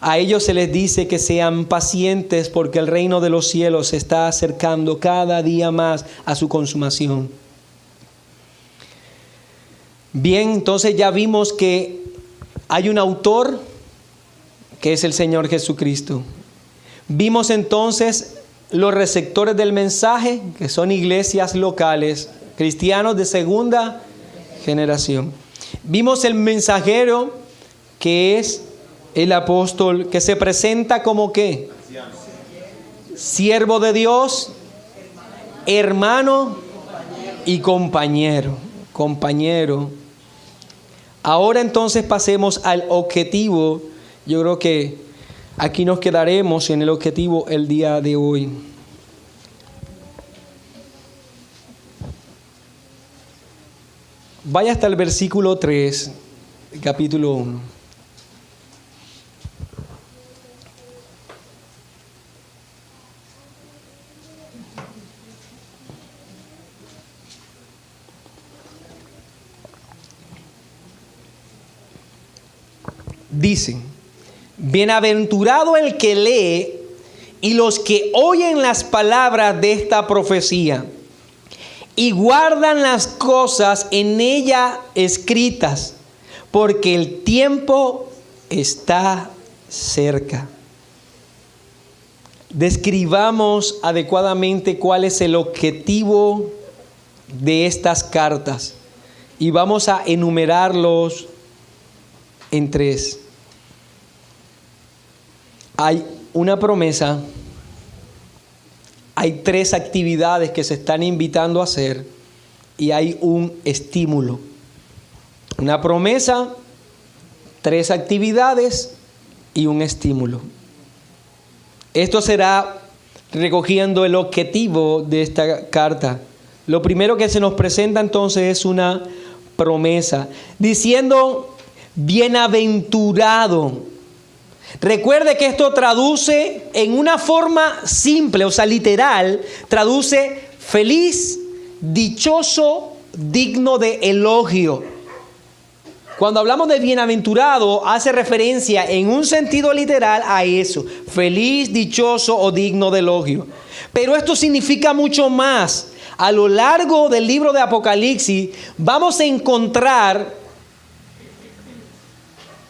A ellos se les dice que sean pacientes porque el reino de los cielos se está acercando cada día más a su consumación. Bien, entonces ya vimos que Hay un autor que es el Señor Jesucristo. Vimos entonces los receptores del mensaje, que son iglesias locales, cristianos de segunda generación. Vimos el mensajero, que es el apóstol, que se presenta como ¿qué? Siervo de Dios, hermano y compañero. Ahora entonces pasemos al objetivo. Yo creo que aquí nos quedaremos en el objetivo el día de hoy. Vaya hasta el versículo 3, capítulo 1. Dice: bienaventurado el que lee y los que oyen las palabras de esta profecía y guardan las cosas en ella escritas, porque el tiempo está cerca. Describamos adecuadamente cuál es el objetivo de estas cartas y vamos a enumerarlos en 3. Hay una promesa, hay 3 actividades que se están invitando a hacer y hay un estímulo. Una promesa, 3 actividades y un estímulo. Esto será recogiendo el objetivo de esta carta. Lo primero que se nos presenta entonces es una promesa, diciendo bienaventurado. Recuerde que esto traduce en una forma simple, o sea, literal, traduce feliz, dichoso, digno de elogio. Cuando hablamos de bienaventurado, hace referencia en un sentido literal a eso, feliz, dichoso o digno de elogio. Pero esto significa mucho más. A lo largo del libro de Apocalipsis vamos a encontrar,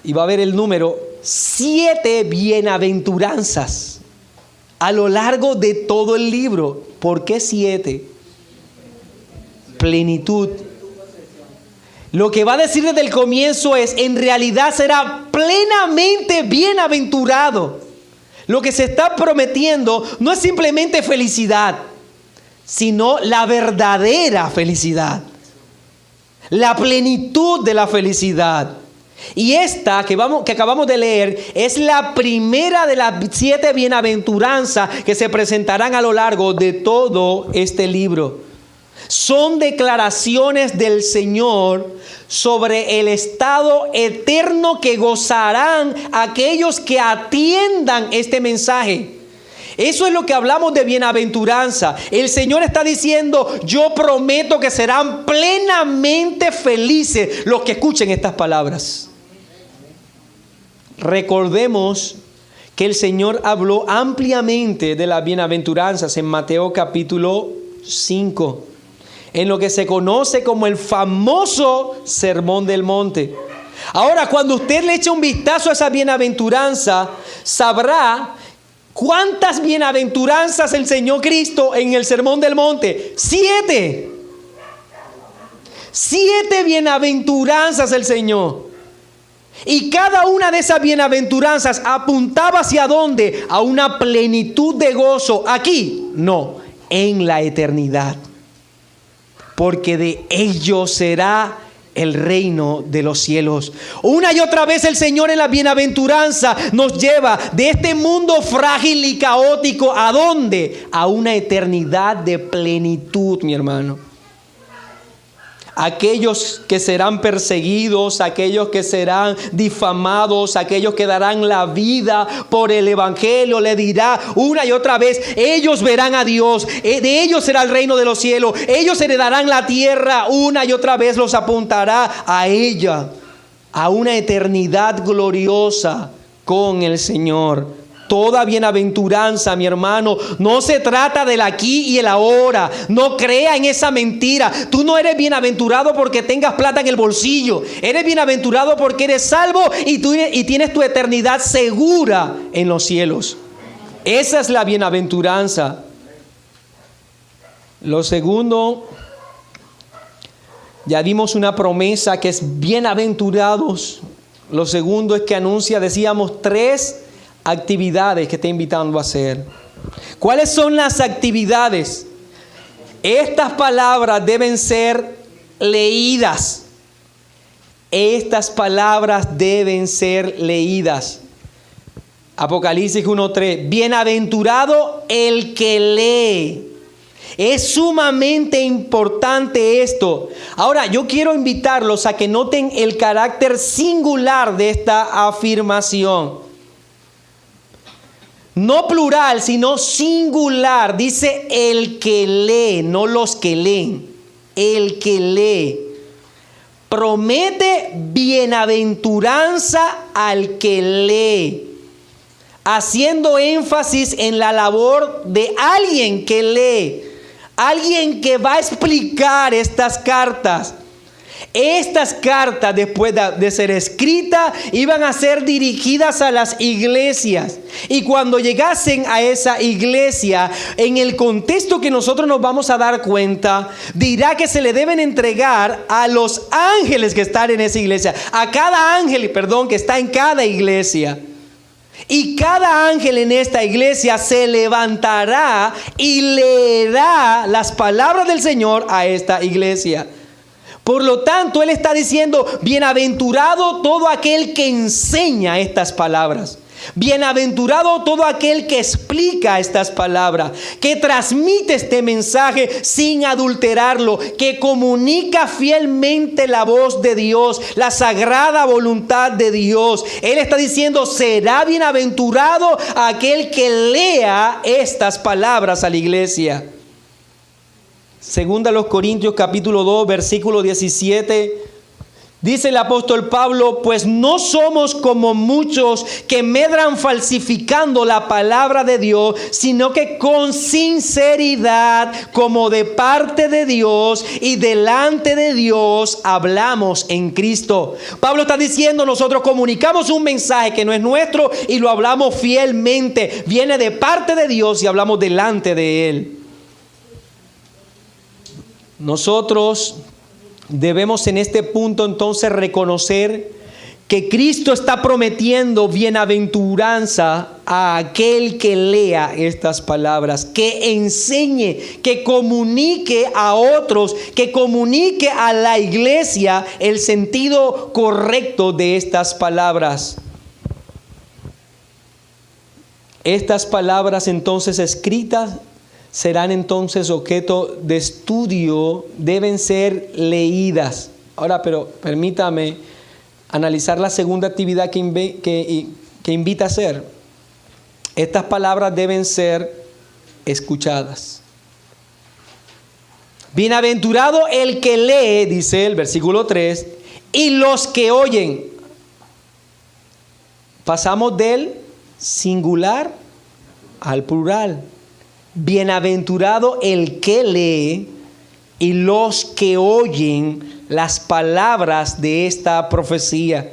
y va a haber el número, 7 bienaventuranzas a lo largo de todo el libro. ¿Por qué 7? Plenitud. Lo que va a decir desde el comienzo es, en realidad será plenamente bienaventurado. Lo que se está prometiendo no es simplemente felicidad, sino la verdadera felicidad, la plenitud de la felicidad. Y esta que acabamos de leer es la primera de las 7 bienaventuranzas que se presentarán a lo largo de todo este libro. Son declaraciones del Señor sobre el estado eterno que gozarán aquellos que atiendan este mensaje. Eso es lo que hablamos de bienaventuranza. El Señor está diciendo, yo prometo que serán plenamente felices los que escuchen estas palabras. Recordemos que el Señor habló ampliamente de las bienaventuranzas en Mateo capítulo 5, en lo que se conoce como el famoso Sermón del Monte. Ahora, cuando usted le echa un vistazo a esa bienaventuranza, sabrá cuántas bienaventuranzas enseñó Cristo en el Sermón del Monte. 7. 7 bienaventuranzas el Señor. Y cada una de esas bienaventuranzas apuntaba hacia ¿dónde? A una plenitud de gozo. Aquí, no, en la eternidad. Porque de ellos será el reino de los cielos. Una y otra vez el Señor en la bienaventuranza nos lleva de este mundo frágil y caótico. ¿A dónde? A una eternidad de plenitud, mi hermano. Aquellos que serán perseguidos, aquellos que serán difamados, aquellos que darán la vida por el evangelio, le dirá una y otra vez, ellos verán a Dios, de ellos será el reino de los cielos, ellos heredarán la tierra. Una y otra vez los apuntará a ella, a una eternidad gloriosa con el Señor toda bienaventuranza, mi hermano, no se trata del aquí y el ahora. No crea en esa mentira. Tú no eres bienaventurado porque tengas plata en el bolsillo. Eres bienaventurado porque eres salvo y tienes tu eternidad segura en los cielos. Esa es la bienaventuranza. Lo segundo, ya dimos una promesa que es bienaventurados. Lo segundo es que anuncia, decíamos, 3 actividades que está invitando a hacer. ¿Cuáles son las actividades? Estas palabras deben ser leídas. Estas palabras deben ser leídas. Apocalipsis 1:3. Bienaventurado el que lee. Es sumamente importante esto. Ahora, yo quiero invitarlos a que noten el carácter singular de esta afirmación. No plural, sino singular. Dice el que lee, no los que leen. El que lee. Promete bienaventuranza al que lee, haciendo énfasis en la labor de alguien que lee. Alguien que va a explicar estas cartas. Estas cartas, después de ser escritas, iban a ser dirigidas a las iglesias. Y cuando llegasen a esa iglesia, en el contexto que nosotros nos vamos a dar cuenta, dirá que se le deben entregar a los ángeles que están en esa iglesia. A cada ángel, que está en cada iglesia. Y cada ángel en esta iglesia se levantará y leerá las palabras del Señor a esta iglesia. Por lo tanto, Él está diciendo, bienaventurado todo aquel que enseña estas palabras. Bienaventurado todo aquel que explica estas palabras, que transmite este mensaje sin adulterarlo, que comunica fielmente la voz de Dios, la sagrada voluntad de Dios. Él está diciendo, será bienaventurado aquel que lea estas palabras a la iglesia. Segunda a los Corintios capítulo 2, versículo 17. Dice el apóstol Pablo, pues no somos como muchos que medran falsificando la palabra de Dios, sino que con sinceridad, como de parte de Dios y delante de Dios, hablamos en Cristo. Pablo está diciendo, nosotros comunicamos un mensaje que no es nuestro y lo hablamos fielmente. Viene de parte de Dios y hablamos delante de Él. Nosotros debemos en este punto entonces reconocer que Cristo está prometiendo bienaventuranza a aquel que lea estas palabras, que enseñe, que comunique a otros, que comunique a la iglesia el sentido correcto de estas palabras. Estas palabras entonces escritas serán entonces objeto de estudio, deben ser leídas. Ahora, pero permítame analizar la segunda actividad que invita a hacer. Estas palabras deben ser escuchadas. Bienaventurado el que lee, dice el versículo 3, y los que oyen. Pasamos del singular al plural. Bienaventurado el que lee y los que oyen las palabras de esta profecía.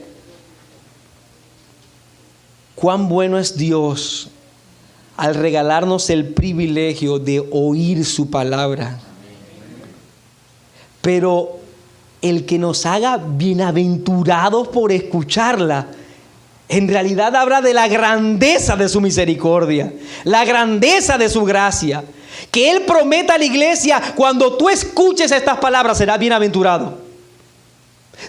Cuán bueno es Dios al regalarnos el privilegio de oír su palabra. Pero el que nos haga bienaventurados por escucharla, en realidad habla de la grandeza de su misericordia, la grandeza de su gracia. Que Él prometa a la iglesia, cuando tú escuches estas palabras, serás bienaventurado.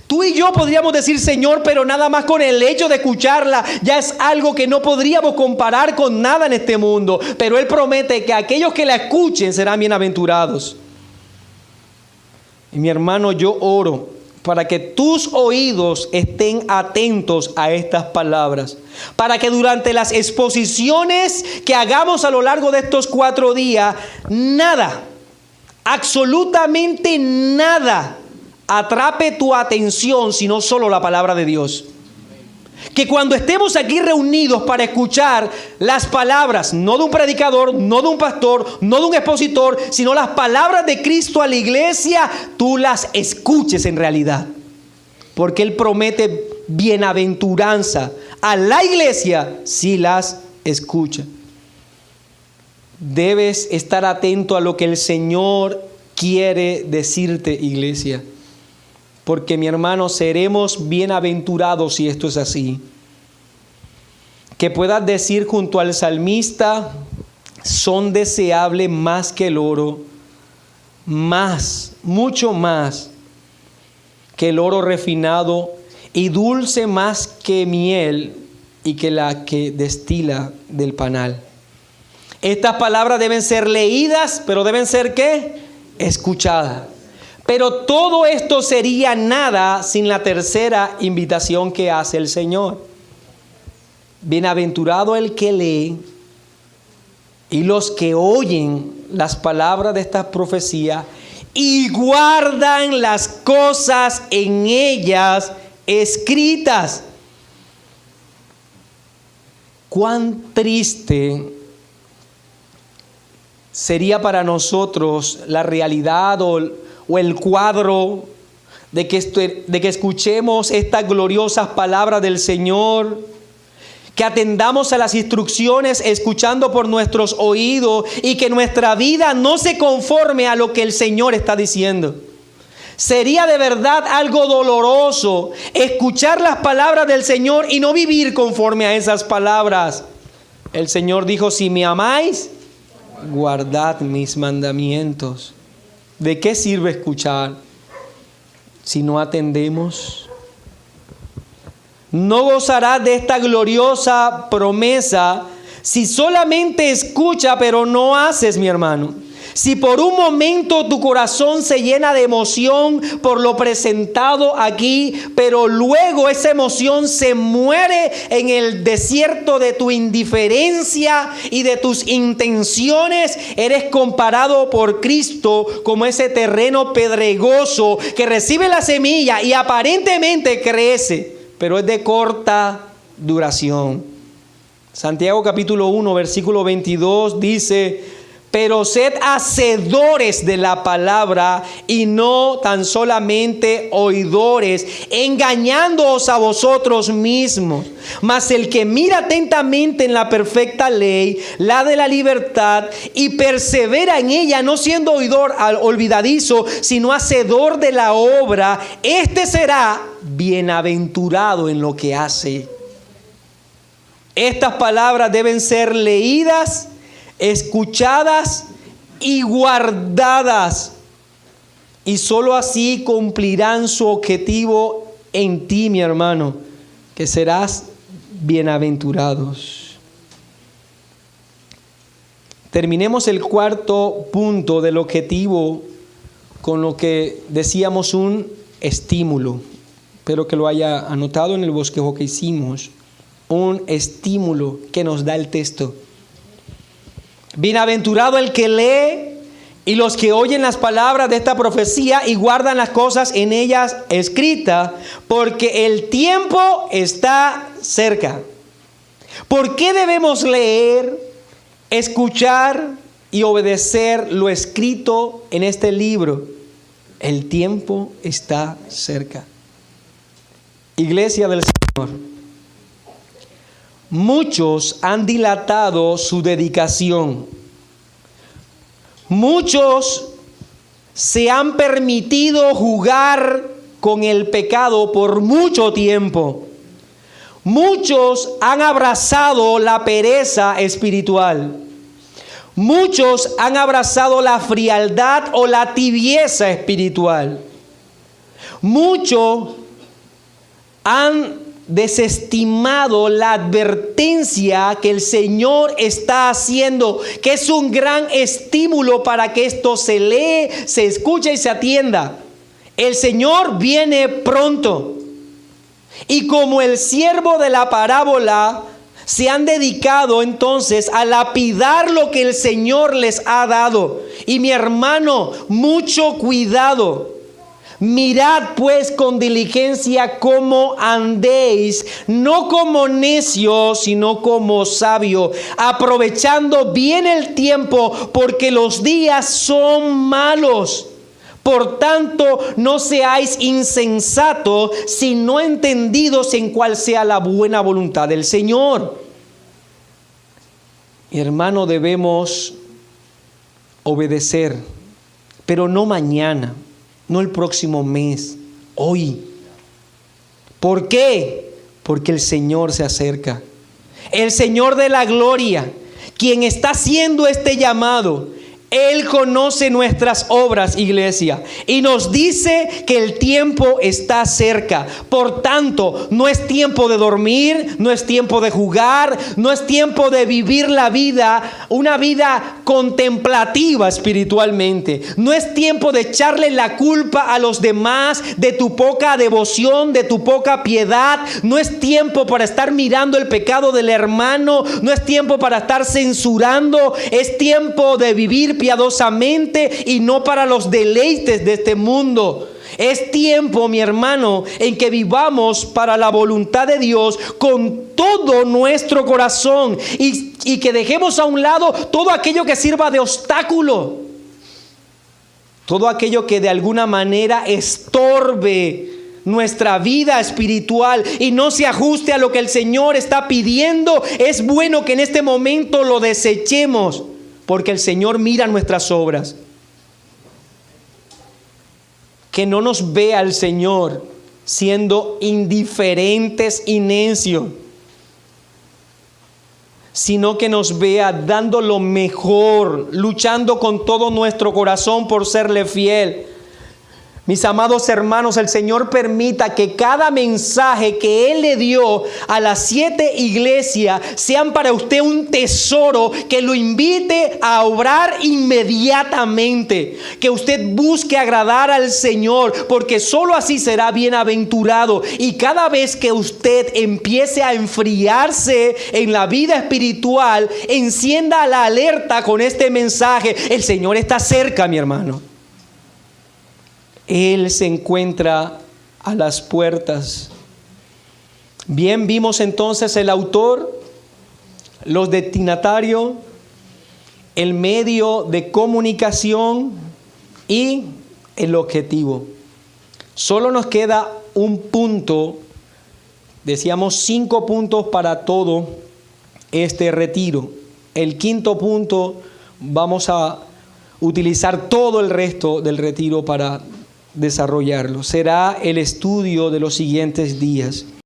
Tú y yo podríamos decir, Señor, pero nada más con el hecho de escucharla ya es algo que no podríamos comparar con nada en este mundo. Pero Él promete que aquellos que la escuchen serán bienaventurados. Y mi hermano, yo oro para que tus oídos estén atentos a estas palabras, para que durante las exposiciones que hagamos a lo largo de estos 4 días, nada, absolutamente nada, atrape tu atención, sino solo la palabra de Dios. Que cuando estemos aquí reunidos para escuchar las palabras, no de un predicador, no de un pastor, no de un expositor, sino las palabras de Cristo a la iglesia, tú las escuches en realidad. Porque Él promete bienaventuranza a la iglesia si las escucha. Debes estar atento a lo que el Señor quiere decirte, iglesia. Porque, mi hermano, seremos bienaventurados si esto es así. Que puedas decir junto al salmista: son deseables más que el oro, más, mucho más que el oro refinado, y dulce más que miel y que la que destila del panal. Estas palabras deben ser leídas, pero deben ser ¿qué? Escuchadas. Pero todo esto sería nada sin la tercera invitación que hace el Señor. Bienaventurado el que lee y los que oyen las palabras de esta profecía y guardan las cosas en ellas escritas. Cuán triste sería para nosotros la realidad o el cuadro de que escuchemos estas gloriosas palabras del Señor, que atendamos a las instrucciones escuchando por nuestros oídos y que nuestra vida no se conforme a lo que el Señor está diciendo. Sería de verdad algo doloroso escuchar las palabras del Señor y no vivir conforme a esas palabras. El Señor dijo: si me amáis, guardad mis mandamientos. ¿De qué sirve escuchar si no atendemos? No gozarás de esta gloriosa promesa si solamente escuchas pero no haces, mi hermano. Si por un momento tu corazón se llena de emoción por lo presentado aquí, pero luego esa emoción se muere en el desierto de tu indiferencia y de tus intenciones, eres comparado por Cristo como ese terreno pedregoso que recibe la semilla y aparentemente crece, pero es de corta duración. Santiago capítulo 1, versículo 22 dice: pero sed hacedores de la palabra y no tan solamente oidores, engañándoos a vosotros mismos. Mas el que mira atentamente en la perfecta ley, la de la libertad, y persevera en ella, no siendo oidor olvidadizo, sino hacedor de la obra, este será bienaventurado en lo que hace. Estas palabras deben ser leídas, escuchadas y guardadas, y sólo así cumplirán su objetivo en ti, mi hermano, que serás bienaventurados. Terminemos el cuarto punto del objetivo con lo que decíamos un estímulo. Espero que lo haya anotado en el bosquejo que hicimos. Un estímulo que nos da el texto. Bienaventurado el que lee y los que oyen las palabras de esta profecía y guardan las cosas en ellas escritas, porque el tiempo está cerca. ¿Por qué debemos leer, escuchar y obedecer lo escrito en este libro? El tiempo está cerca. Iglesia del Señor, muchos han dilatado su dedicación. Muchos se han permitido jugar con el pecado por mucho tiempo. Muchos han abrazado la pereza espiritual. Muchos han abrazado la frialdad o la tibieza espiritual. Muchos han desestimado la advertencia que el Señor está haciendo, que es un gran estímulo para que esto se lee, se escuche y se atienda. El Señor viene pronto. Y como el siervo de la parábola, se han dedicado entonces a lapidar lo que el Señor les ha dado. Y mi hermano, mucho cuidado. Mirad pues con diligencia cómo andéis, no como necios, sino como sabios, aprovechando bien el tiempo, porque los días son malos. Por tanto, no seáis insensatos, sino entendidos en cuál sea la buena voluntad del Señor. Hermano, debemos obedecer, pero no mañana. No el próximo mes, hoy. ¿Por qué? Porque el Señor se acerca. El Señor de la gloria, quien está haciendo este llamado, Él conoce nuestras obras, iglesia, y nos dice que el tiempo está cerca. Por tanto, no es tiempo de dormir, no es tiempo de jugar, no es tiempo de vivir la vida, una vida contemplativa espiritualmente. No es tiempo de echarle la culpa a los demás de tu poca devoción, de tu poca piedad. No es tiempo para estar mirando el pecado del hermano, no es tiempo para estar censurando. Es tiempo de vivir piadosamente y no para los deleites de este mundo. Es tiempo, mi hermano, en que vivamos para la voluntad de Dios con todo nuestro corazón y que dejemos a un lado todo aquello que sirva de obstáculo, todo aquello que de alguna manera estorbe nuestra vida espiritual y no se ajuste a lo que el Señor está pidiendo. Es bueno que en este momento lo desechemos, porque el Señor mira nuestras obras. Que no nos vea el Señor siendo indiferentes y necios, sino que nos vea dando lo mejor, luchando con todo nuestro corazón por serle fiel. Mis amados hermanos, el Señor permita que cada mensaje que Él le dio a las 7 iglesias sean para usted un tesoro que lo invite a obrar inmediatamente. Que usted busque agradar al Señor, porque solo así será bienaventurado. Y cada vez que usted empiece a enfriarse en la vida espiritual, encienda la alerta con este mensaje. El Señor está cerca, mi hermano. Él se encuentra a las puertas. Bien, vimos entonces el autor, los destinatarios, el medio de comunicación y el objetivo. Solo nos queda un punto, decíamos 5 puntos para todo este retiro. El 5.º punto, vamos a utilizar todo el resto del retiro para desarrollarlo. Será el estudio de los siguientes días.